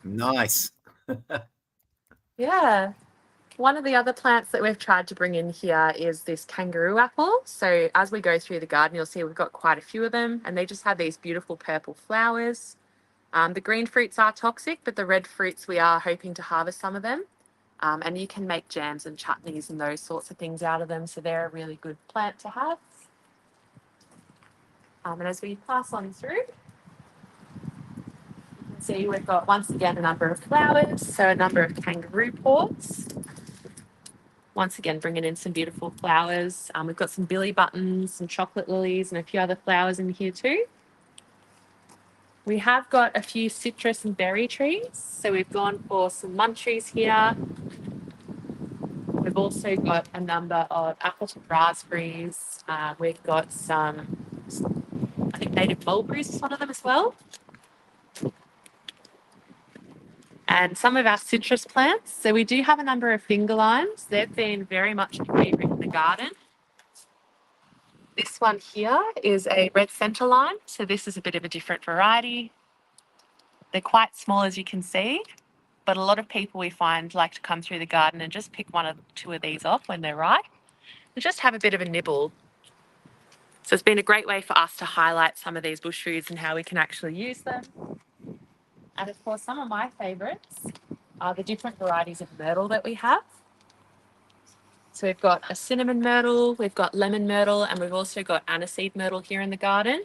Speaker 1: Nice.
Speaker 6: Yeah. One of the other plants that we've tried to bring in here is this kangaroo apple. So as we go through the garden, you'll see we've got quite a few of them, and they just have these beautiful purple flowers. The green fruits are toxic, but the red fruits, we are hoping to harvest some of them. And you can make jams and chutneys and those sorts of things out of them. So they're a really good plant to have. And as we pass on through, you can see we've got once again a number of flowers. So a number of kangaroo paws. Once again, bringing in some beautiful flowers. We've got some billy buttons, some chocolate lilies, and a few other flowers in here too. We have got a few citrus and berry trees. So we've gone for some munchies here. We've also got a number of apple to raspberries. We've got some, I think, native mulberries is one of them as well. And some of our citrus plants. So we do have a number of finger limes. They've been very much a favourite in the garden. This one here is a red centre lime. So this is a bit of a different variety. They're quite small, as you can see, but a lot of people we find like to come through the garden and just pick one or two of these off when they're ripe and just have a bit of a nibble. So it's been a great way for us to highlight some of these bush foods and how we can actually use them. And of course, some of my favourites are the different varieties of myrtle that we have. So we've got a cinnamon myrtle, we've got lemon myrtle, and we've also got aniseed myrtle here in the garden.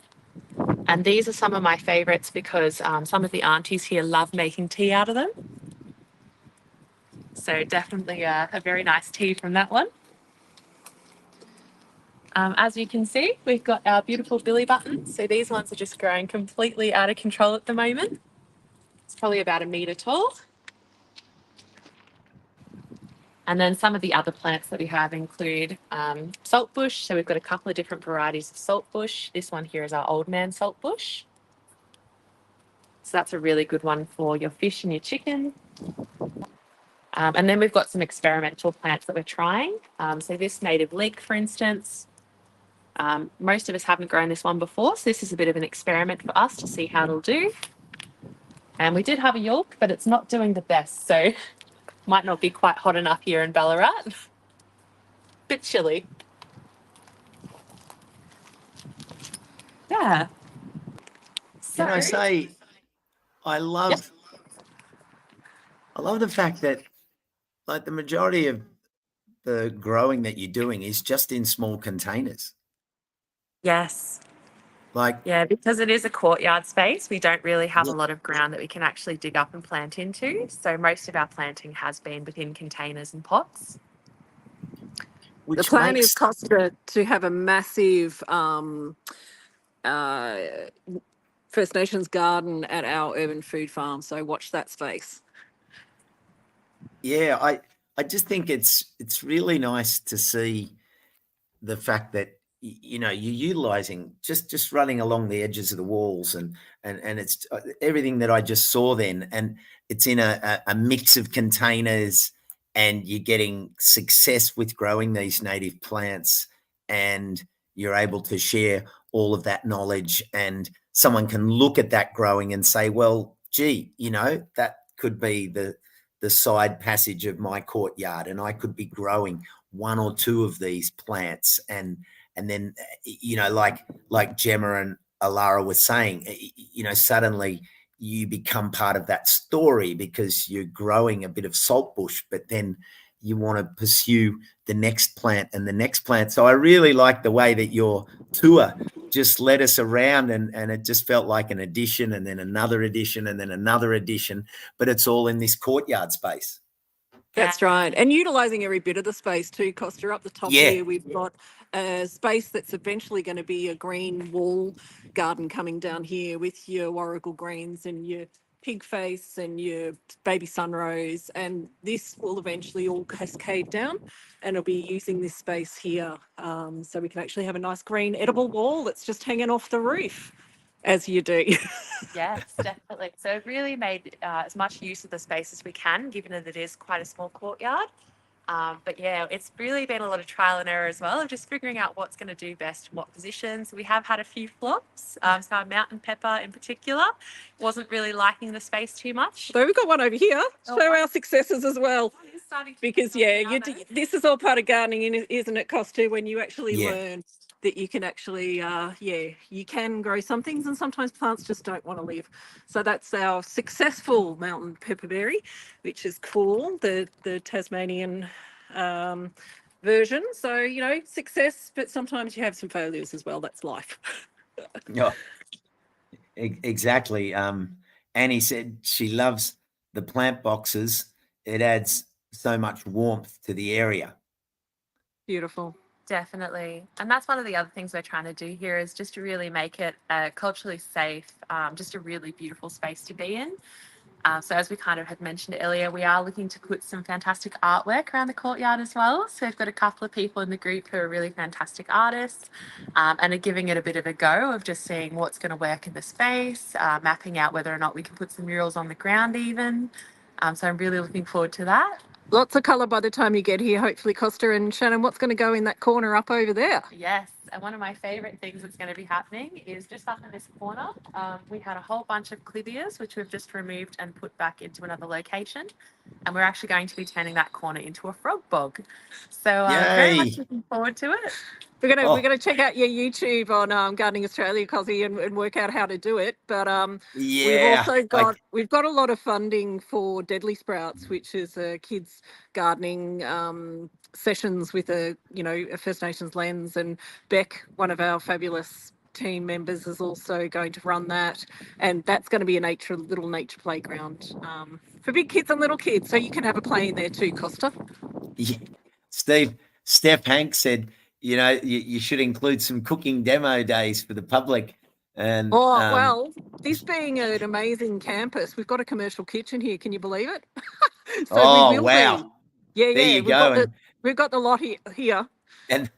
Speaker 6: And these are some of my favourites because some of the aunties here love making tea out of them. So definitely a very nice tea from that one. As you can see, we've got our beautiful billy buttons. So these ones are just growing completely out of control at the moment. It's probably about 1 metre tall. And then some of the other plants that we have include saltbush. So we've got a couple of different varieties of saltbush. This one here is our old man saltbush. So that's a really good one for your fish and your chicken. And then we've got some experimental plants that we're trying. So this native leek, for instance, most of us haven't grown this one before. So this is a bit of an experiment for us to see how it'll do. And we did have a yolk, but it's not doing the best. So might not be quite hot enough here in Ballarat. Bit chilly. Yeah. So,
Speaker 1: Can I say, I love the fact that, like, the majority of the growing that you're doing is just in small containers.
Speaker 6: yes.
Speaker 1: Like,
Speaker 6: Yeah, because it is a courtyard space, we don't really have a lot of ground that we can actually dig up and plant into. So most of our planting has been within containers and pots.
Speaker 1: which
Speaker 5: The plan
Speaker 1: makes
Speaker 5: is, Costa, to have a massive First Nations garden at our urban food farm. So watch that space.
Speaker 1: yeah, I just think it's really nice to see the fact that you know you're utilizing just running along the edges of the walls and it's everything that I just saw then, and it's in a mix of containers, and you're getting success with growing these native plants, and you're able to share all of that knowledge, and someone can look at that growing and say, well, gee, you know, that could be the side passage of my courtyard, and I could be growing one or two of these plants, and then you know, like Jemma and Allara were saying, you know, suddenly you become part of that story because you're growing a bit of saltbush, but then you want to pursue the next plant and the next plant. So I really like the way that your tour just led us around, and it just felt like an addition and then another addition and then another addition, but it's all in this courtyard space.
Speaker 5: That's right. And utilising every bit of the space too, Costa. Up the top
Speaker 1: Yeah.
Speaker 5: here, we've got a space that's eventually going to be a green wall garden coming down here with your warrigal greens and your pig face and your baby sunrose. And this will eventually all cascade down, and it'll be using this space here. So we can actually have a nice green edible wall that's just hanging off the roof, as you do.
Speaker 6: Yes, definitely. So it really made as much use of the space as we can, given that it is quite a small courtyard. But yeah, it's really been a lot of trial and error as well of just figuring out what's going to do best in what positions. We have had a few flops. So our mountain pepper in particular wasn't really liking the space too much.
Speaker 5: So we've got one over here.
Speaker 6: Oh,
Speaker 5: Show
Speaker 6: wow.
Speaker 5: our successes as well.
Speaker 6: It's starting to
Speaker 5: Because
Speaker 6: become
Speaker 5: yeah,
Speaker 6: another.
Speaker 5: this is all part of gardening, isn't it, Costa? When you actually
Speaker 1: Yeah.
Speaker 5: learn that you can actually, you can grow some things, and sometimes plants just don't want to live. So that's our successful mountain pepperberry, which is cool. The Tasmanian version. So you know, success, but sometimes you have some failures as well. That's life.
Speaker 1: Yeah, exactly. Annie said she loves the plant boxes. It adds so much warmth to the area.
Speaker 5: Beautiful.
Speaker 6: Definitely. And that's one of the other things we're trying to do here is just to really make it culturally safe, just a really beautiful space to be in. So as we kind of had mentioned earlier, we are looking to put some fantastic artwork around the courtyard as well. So we've got a couple of people in the group who are really fantastic artists and are giving it a bit of a go of just seeing what's going to work in the space, mapping out whether or not we can put some murals on the ground even. So I'm really looking forward to that.
Speaker 5: Lots of colour by the time you get here, hopefully, Costa and Shannen. What's going to go in that corner up over there?
Speaker 6: Yes, and one of my favourite things that's going to be happening is just up in this corner. We had a whole bunch of clivias, which we've just removed and put back into another location. And we're actually going to be turning that corner into a frog bog. So very
Speaker 1: Yay.
Speaker 6: much looking forward to it.
Speaker 5: We're gonna check out your YouTube on Gardening Australia, Cosy, and work out how to do it. But
Speaker 1: Yeah,
Speaker 5: we've got a lot of funding for Deadly Sprouts, which is a kids gardening sessions with a First Nations lens, and Beck, one of our fabulous team members, is also going to run that, and that's going to be a little nature playground for big kids and little kids, so you can have a play in there too, Costa.
Speaker 1: yeah. Steph Hanks said, you know, you should include some cooking demo days for the public. And
Speaker 5: well, this being an amazing campus, we've got a commercial kitchen here. Can you believe it? So we will
Speaker 1: wow.
Speaker 5: be. Yeah,
Speaker 1: There you go.
Speaker 5: We've got the lot here.
Speaker 1: And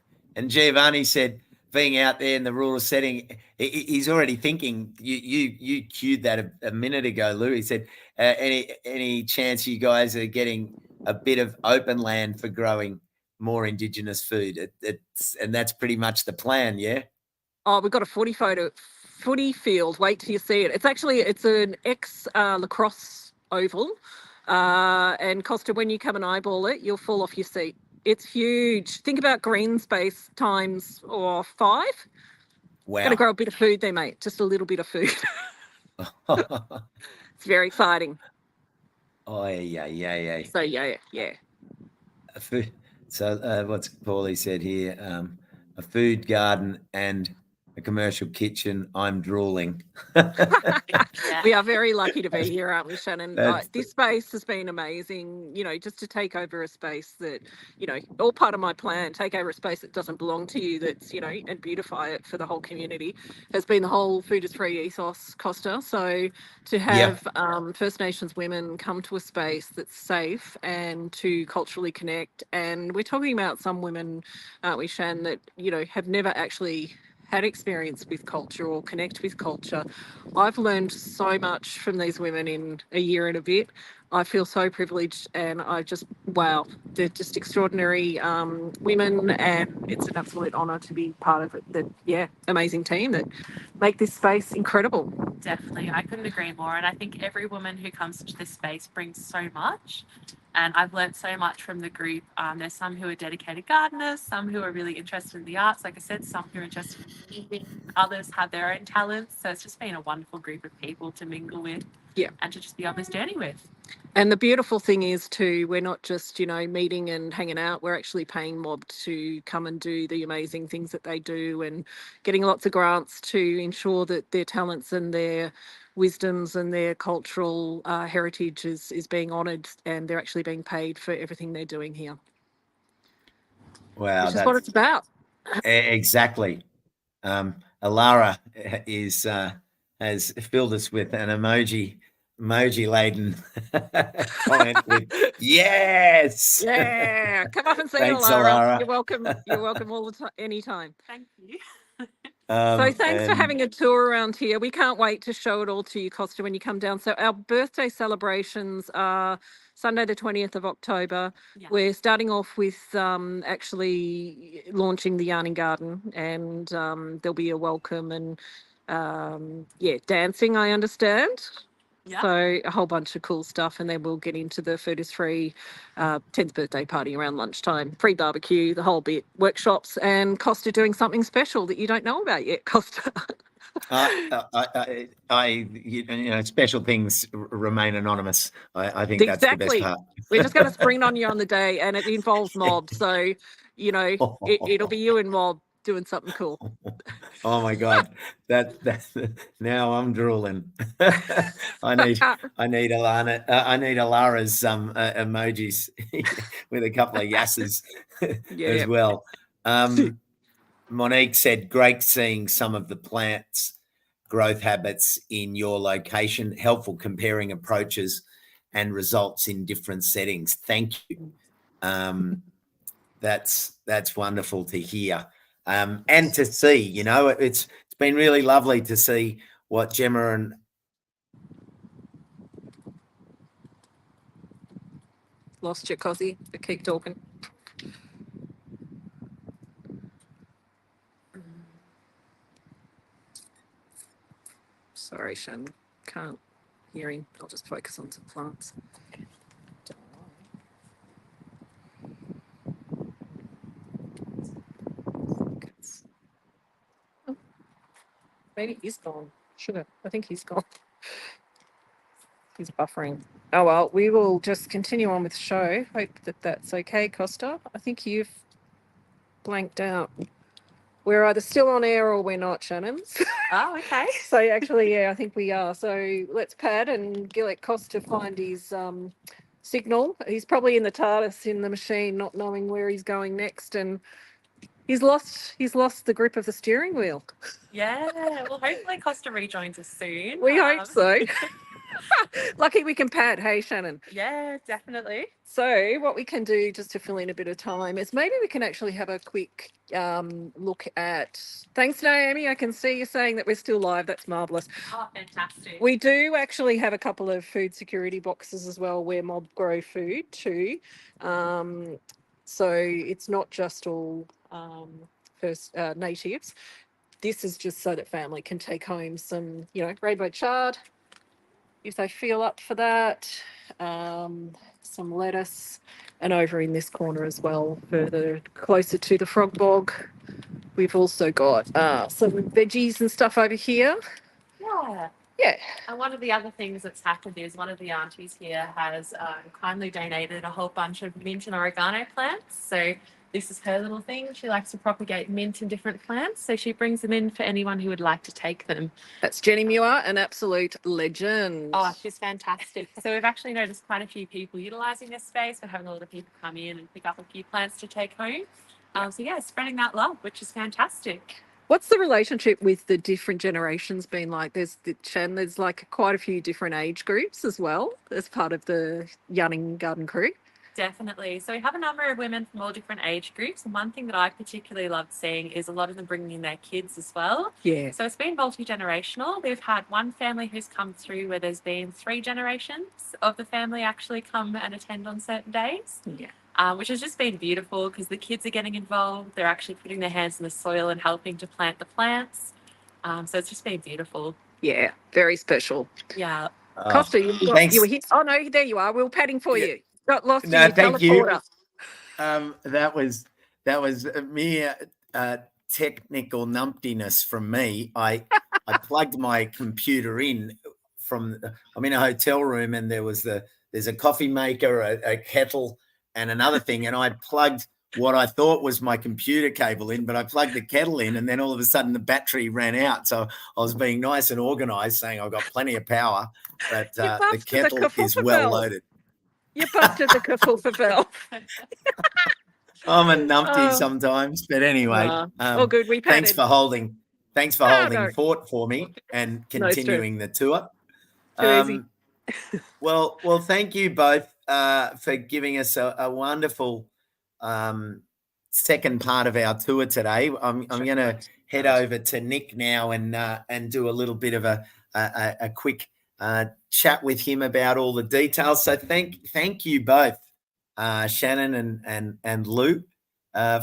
Speaker 1: Giovanni said, being out there in the rural setting, he's already thinking. You cued that a minute ago, Lou. He said, any chance you guys are getting a bit of open land for growing more Indigenous food? And that's pretty much the plan, yeah.
Speaker 5: Oh, we've got a footy field. Wait till you see it. It's an ex lacrosse oval, and Costa, when you come and eyeball it, you'll fall off your seat. It's huge. Think about green space times 5.
Speaker 1: Wow.
Speaker 5: Going to grow a bit of food there, mate. Just a little bit of food. It's very exciting.
Speaker 1: Oh, yeah.
Speaker 5: So, yeah.
Speaker 1: A food. So what's Paulie said here? A food garden and a commercial kitchen. I'm drooling.
Speaker 5: We are very lucky to be here, aren't we, Shannen?
Speaker 1: That's-
Speaker 5: This space has been amazing, you know, just to take over a space that, you know, all part of my plan, take over a space that doesn't belong to you, that's, you know, and beautify it for the whole community, has been the whole food is free ethos, Costa. So to have First Nations women come to a space that's safe and to culturally connect, and we're talking about some women, aren't we, Shan, that, you know, have never actually had experience with culture or connect with culture. I've learned so much from these women in a year and a bit. I feel so privileged, and I just, wow, they're just extraordinary women, and it's an absolute honour to be part of it. Amazing team that make this space incredible.
Speaker 6: Definitely. I couldn't agree more. And I think every woman who comes into this space brings so much. And I've learned so much from the group. There's some who are dedicated gardeners, some who are really interested in the arts, like I said, some who are interested in weaving, others have their own talents. So it's just been a wonderful group of people to mingle with and to just be on this journey with.
Speaker 5: And the beautiful thing is too, we're not just, you know, meeting and hanging out, we're actually paying mob to come and do the amazing things that they do, and getting lots of grants to ensure that their talents and their wisdoms and their cultural heritage is being honoured, and they're actually being paid for everything they're doing here.
Speaker 1: Wow,
Speaker 5: which is what it's about.
Speaker 1: Exactly. Allara has filled us with an emoji laden comment with yes.
Speaker 5: Yeah, come up and see
Speaker 1: Thanks,
Speaker 5: Allara.
Speaker 1: Allara.
Speaker 5: You're welcome. You're welcome all the time, anytime.
Speaker 6: Thank you.
Speaker 5: So thanks for having a tour around here. We can't wait to show it all to you, Costa, when you come down. So our birthday celebrations are Sunday the 20th of October.
Speaker 6: Yeah.
Speaker 5: We're starting off with actually launching the Yarning Garden, and there'll be a welcome and dancing, I understand.
Speaker 6: Yeah.
Speaker 5: So a whole bunch of cool stuff, and then we'll get into the food is free 10th birthday party around lunchtime, free barbecue, the whole bit, workshops, and Costa doing something special that you don't know about yet, Costa.
Speaker 1: Special things remain anonymous. I think that's the best part.
Speaker 5: We're just going to spring it on you on the day, and it involves mob. So, you know, it'll be you and mob doing something cool.
Speaker 1: Oh my God, that now I'm drooling. I need Alana. I need Allara's emojis with a couple of yasses as well. Monique said, "Great seeing some of the plants' growth habits in your location. Helpful comparing approaches and results in different settings. Thank you. That's wonderful to hear." And to see, you know, it's been really lovely to see what Jemma and
Speaker 5: lost your Cosy, but keep talking. Sorry, Shan, can't hear him. I'll just focus on some plants. Oh, maybe he's gone. Sugar, I think he's gone. He's buffering. Oh well, we will just continue on with the show. Hope that that's okay, Costa. I think you've blanked out. We're either still on air or we're not, Shannen.
Speaker 6: Oh, okay.
Speaker 5: So actually, yeah, I think we are. So let's pad and let Costa find his signal. He's probably in the TARDIS in the machine, not knowing where he's going next, and he's lost the grip of the steering wheel.
Speaker 6: Yeah. Well, hopefully Costa rejoins us soon.
Speaker 5: We hope so. Lucky we can pad, hey Shannen.
Speaker 6: Yeah, definitely.
Speaker 5: So what we can do, just to fill in a bit of time, is maybe we can actually have a quick look at, thanks Naomi, I can see you saying that we're still live. That's marvellous.
Speaker 6: Oh, fantastic.
Speaker 5: We do actually have a couple of food security boxes as well where mob grow food too. So it's not just all first natives. This is just so that family can take home some, you know, rainbow chard if they feel up for that, some lettuce, and over in this corner as well, further closer to the frog bog, we've also got some veggies and stuff over here.
Speaker 6: Yeah.
Speaker 5: Yeah.
Speaker 6: And one of the other things that's happened is one of the aunties here has kindly donated a whole bunch of mint and oregano plants. So this is her little thing. She likes to propagate mint and different plants, so she brings them in for anyone who would like to take them.
Speaker 5: That's Jenny Muir, an absolute legend.
Speaker 6: Oh, she's fantastic. So we've actually noticed quite a few people utilising this space. We're having a lot of people come in and pick up a few plants to take home. So yeah, spreading that love, which is fantastic.
Speaker 5: What's the relationship with the different generations been like? There's like quite a few different age groups as well as part of the Yunning Garden crew.
Speaker 6: Definitely. So we have a number of women from all different age groups. And one thing that I particularly loved seeing is a lot of them bringing in their kids as well.
Speaker 5: Yeah.
Speaker 6: So it's been multi-generational. We've had one family who's come through where there's been 3 generations of the family actually come and attend on certain days.
Speaker 5: Yeah.
Speaker 6: Which has just been beautiful because the kids are getting involved. They're actually putting their hands in the soil and helping to plant the plants. So it's just been beautiful.
Speaker 5: Yeah, very special.
Speaker 6: Yeah.
Speaker 5: Costa, you were hit. Oh no, there you are. We were padding for you. Got lost in your
Speaker 1: thank you.
Speaker 5: teleporter.
Speaker 1: That was mere technical numptiness from me. I plugged my computer in I'm in a hotel room, and there's a coffee maker, a kettle, and another thing, and I plugged what I thought was my computer cable in, but I plugged the kettle in, and then all of a sudden the battery ran out. So I was being nice and organised, saying I've got plenty of power, but the kettle is well loaded.
Speaker 5: You busted the kerfuffle valve.
Speaker 1: I'm a numpty sometimes, but anyway.
Speaker 5: All good. We padded.
Speaker 1: Thanks for holding fort for me and continuing the tour.
Speaker 5: Too easy.
Speaker 1: Well, thank you both for giving us a wonderful second part of our tour today. I'm going to head over to Nick now and do a little bit of a quick chat with him about all the details. So thank you both, Shannen and Lou,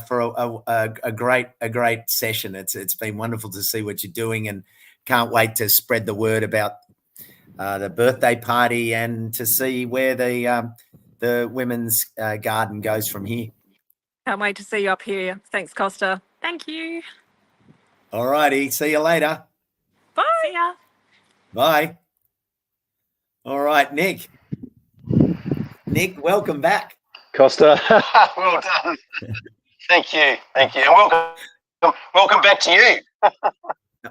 Speaker 1: for a great session. It's been wonderful to see what you're doing, and can't wait to spread the word about the birthday party and to see where the women's garden goes from here.
Speaker 5: Can't wait to see you up here. Thanks, Costa.
Speaker 6: Thank you.
Speaker 1: All righty. See you later.
Speaker 5: Bye.
Speaker 6: See ya.
Speaker 1: Bye. All right, Nick. Nick, welcome back.
Speaker 2: Costa, well done. Thank you. And welcome back to you.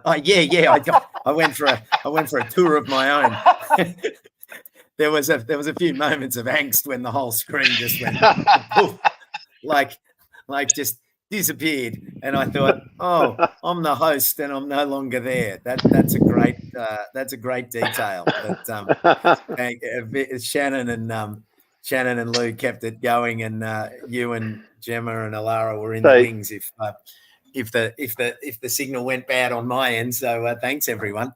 Speaker 1: Oh yeah. I went for a tour of my own. There was a few moments of angst when the whole screen just went poof, like just disappeared, and I thought, oh, I'm the host and I'm no longer there. That's a great detail. But Shannen and Lou kept it going, and you and Jemma and Allara were in the wings if the signal went bad on my end. So thanks everyone.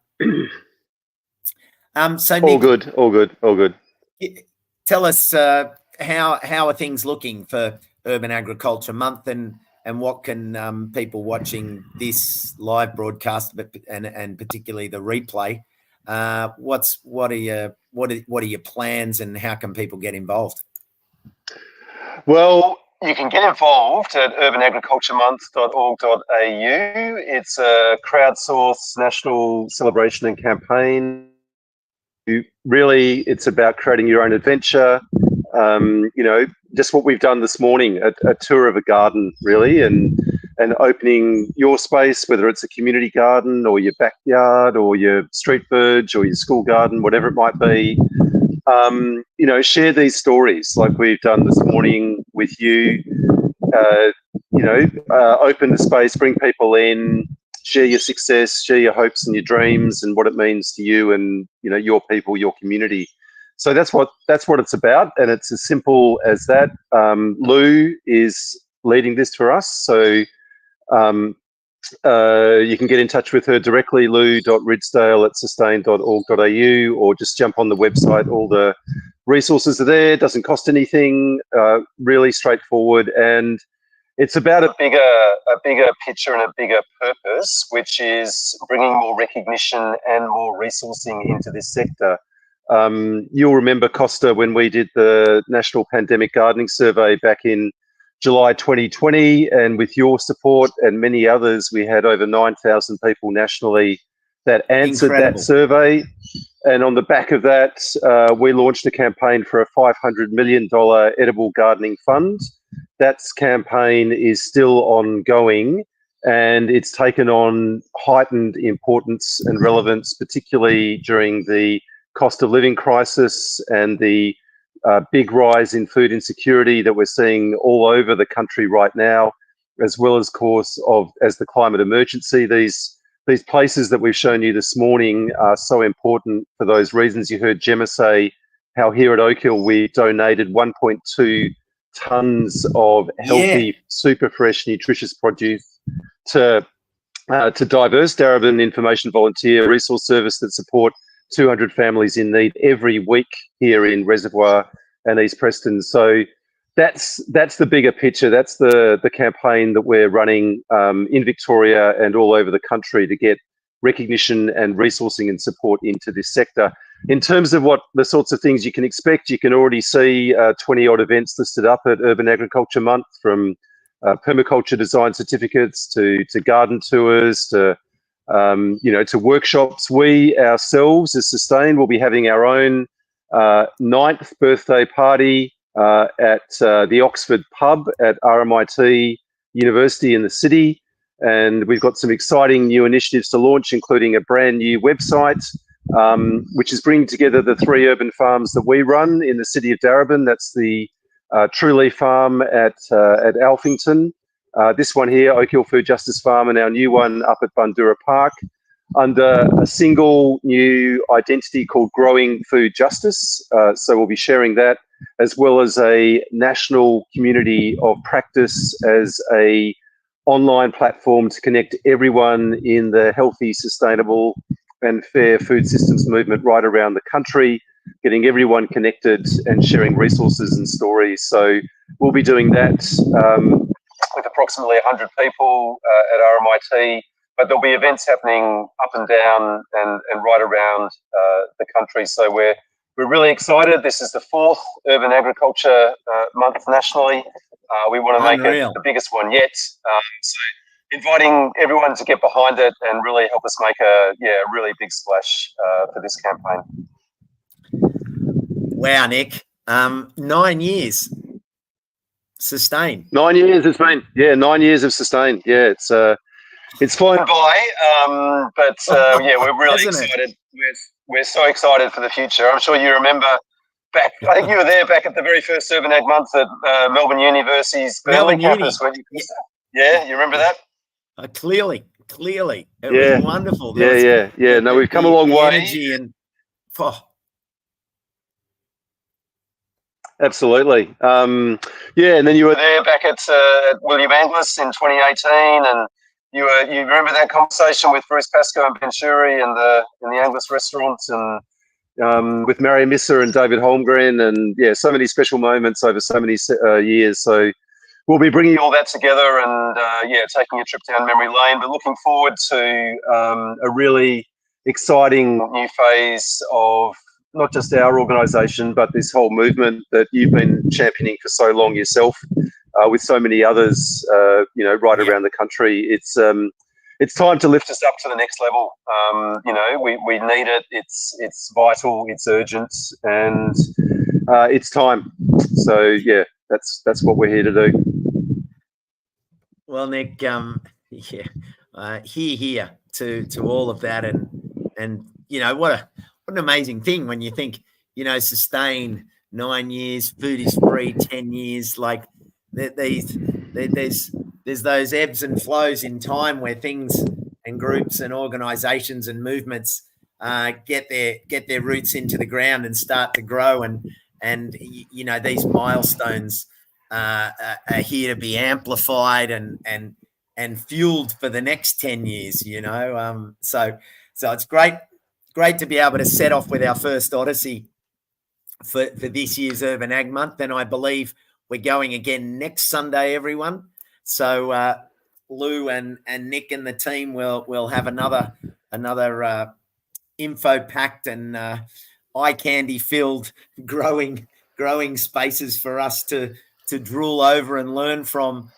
Speaker 1: So Nick,
Speaker 2: all good.
Speaker 1: Tell us how are things looking for Urban Agriculture Month, and what can people watching this live broadcast, and particularly the replay, what are your plans, and how can people get involved?
Speaker 2: Well, you can get involved at urbanagriculturemonth.org.au. It's a crowdsourced national celebration and campaign. Really, it's about creating your own adventure. Just what we've done this morning, a tour of a garden, really, and opening your space, whether it's a community garden or your backyard or your street verge or your school garden, whatever it might be. Share these stories like we've done this morning with you. Open the space, bring people in, share your success, share your hopes and your dreams and what it means to you and, your people, your community. So that's what it's about, and it's as simple as that. Lou is leading this for us, so you can get in touch with her directly, lou.ridsdale@sustain.org.au, or just jump on the website. All the resources are there. It doesn't cost anything. Really straightforward, and it's about a bigger picture and a bigger purpose, which is bringing more recognition and more resourcing into this sector. You'll remember, Costa, when we did the National Pandemic Gardening Survey back in July 2020, and with your support and many others, we had over 9,000 people nationally that answered that survey. And on the back of that, we launched a campaign for a $500 million edible gardening fund that campaign is still ongoing, and it's taken on heightened importance and relevance, particularly during the cost of living crisis and the big rise in food insecurity that we're seeing all over the country right now, as well as as the climate emergency. These places that we've shown you this morning are so important for those reasons. You heard Jemma say how here at Oakhill we donated 1.2 tonnes of healthy, super fresh, nutritious produce to diverse Darebin Information Volunteer Resource Service that support 200 families in need every week here in Reservoir and East Preston. So that's the bigger picture. That's the campaign that we're running in Victoria and all over the country to get recognition and resourcing and support into this sector. In terms of what the sorts of things you can expect, you can already see 20 odd events listed up at Urban Agriculture Month, from permaculture design certificates to garden tours to to workshops. We ourselves as Sustain will be having our own 9th birthday party at the Oxford pub at RMIT University in the city. And we've got some exciting new initiatives to launch, including a brand new website, which is bringing together the 3 urban farms that we run in the city of Darebin. That's the Trueleaf Farm at Alphington, this one here, Oakhill Food Justice Farm, and our new one up at Bundoora Park, under a single new identity called Growing Food Justice. So we'll be sharing that, as well as a national community of practice as a online platform to connect everyone in the healthy, sustainable and fair food systems movement right around the country, getting everyone connected and sharing resources and stories. So we'll be doing that with approximately 100 people at RMIT, but there'll be events happening up and down and right around the country. So we're really excited. This is the 4th Urban Agriculture Month nationally. We want to make it the biggest one yet. So inviting everyone to get behind it and really help us make a really big splash for this campaign.
Speaker 1: Wow, Nick. 9 years. Sustain.
Speaker 2: 9 years it's been. 9 years of Sustain. Yeah, it's flown by, but we're really excited. We're so excited for the future. I'm sure you remember back. I think you were there back at the very first Urban Ag Month at Melbourne University's Burnley campus. Yeah, you remember that?
Speaker 1: Clearly. It was wonderful.
Speaker 2: Yeah. No, we've come a long way.
Speaker 1: Energy and
Speaker 2: Absolutely. And then you were there back at William Anglis in 2018, and you remember that conversation with Bruce Pascoe and Ben Shuri in the Anglis restaurant, and with Marion Misser and David Holmgren, and so many special moments over so many years. So we'll be bringing all that together and taking a trip down memory lane, but looking forward to a really exciting new phase of not just our organisation, but this whole movement that you've been championing for so long yourself, with so many others, right around the country. It's time to lift us up to the next level. We need it. It's vital. It's urgent, and it's time. So that's what we're here to do.
Speaker 1: Well, Nick, here to all of that, and what an amazing thing when you think, Sustain 9 years, food is free 10 years. Like there's those ebbs and flows in time where things and groups and organisations and movements get their roots into the ground and start to grow, and these milestones are here to be amplified and fueled for the next 10 years. So it's great to be able to set off with our first Odyssey for this year's Urban Ag Month. And I believe we're going again next Sunday, everyone. So Lou and Nick and the team will have another info-packed and eye candy-filled growing spaces for us to drool over and learn from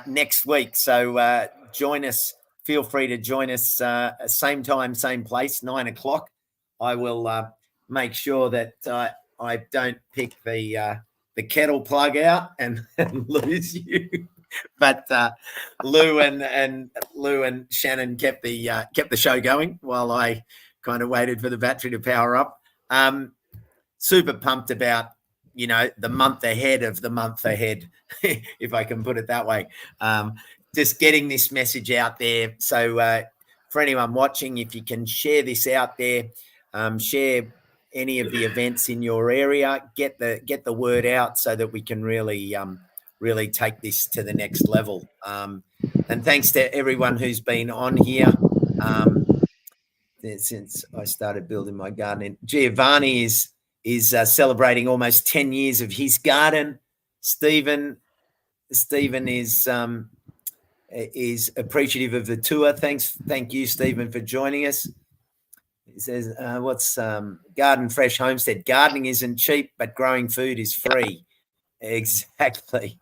Speaker 1: next week. So join us. Feel free to join us same time, same place, 9 o'clock. I will make sure that I don't pick the the kettle plug out and lose you. But Lou and Shannen kept the show going while I kind of waited for the battery to power up. Super pumped about, you know, the month ahead of the month ahead, if I can put it that way. Just getting this message out there. So for anyone watching, if you can share this out there, share any of the events in your area, get the word out so that we can really take this to the next level. And thanks to everyone who's been on here since I started building my garden. Giovanni is celebrating almost 10 years of his garden. Stephen is appreciative of the tour. Thank you, Stephen, for joining us. He says, what's Garden Fresh Homestead? Gardening isn't cheap, but growing food is free. Exactly.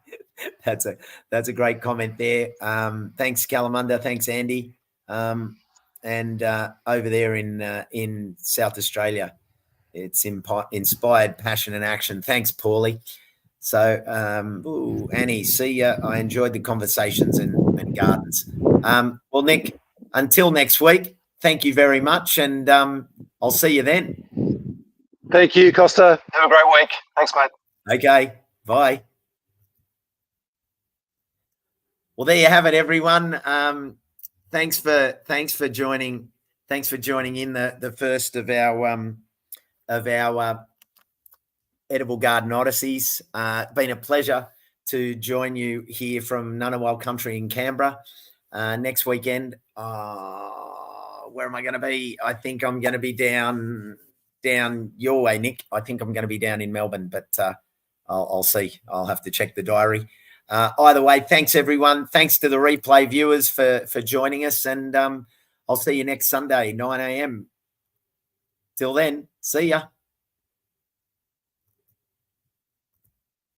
Speaker 1: That's a great comment there. Thanks, Kalamunda. Thanks, Andy. And over there in South Australia, it's inspired passion and action. Thanks, Paulie. So, Annie, see ya. I enjoyed the conversations and gardens. Well, Nick, until next week, thank you very much, and I'll see you then.
Speaker 2: Thank you, Costa. Have a great week. Thanks, mate.
Speaker 1: Okay, bye. Well, there you have it, everyone. Thanks for joining. Thanks for joining in the first of our Edible Garden Odysseys. Been a pleasure to join you here from Ngunnawal Country in Canberra. Next weekend, where am I going to be? I think I'm going to be down your way, Nick. I think I'm going to be down in Melbourne, but I'll see. I'll have to check the diary. Either way, thanks everyone. Thanks to the replay viewers for joining us, and I'll see you next Sunday, 9 a.m. Till then, see ya.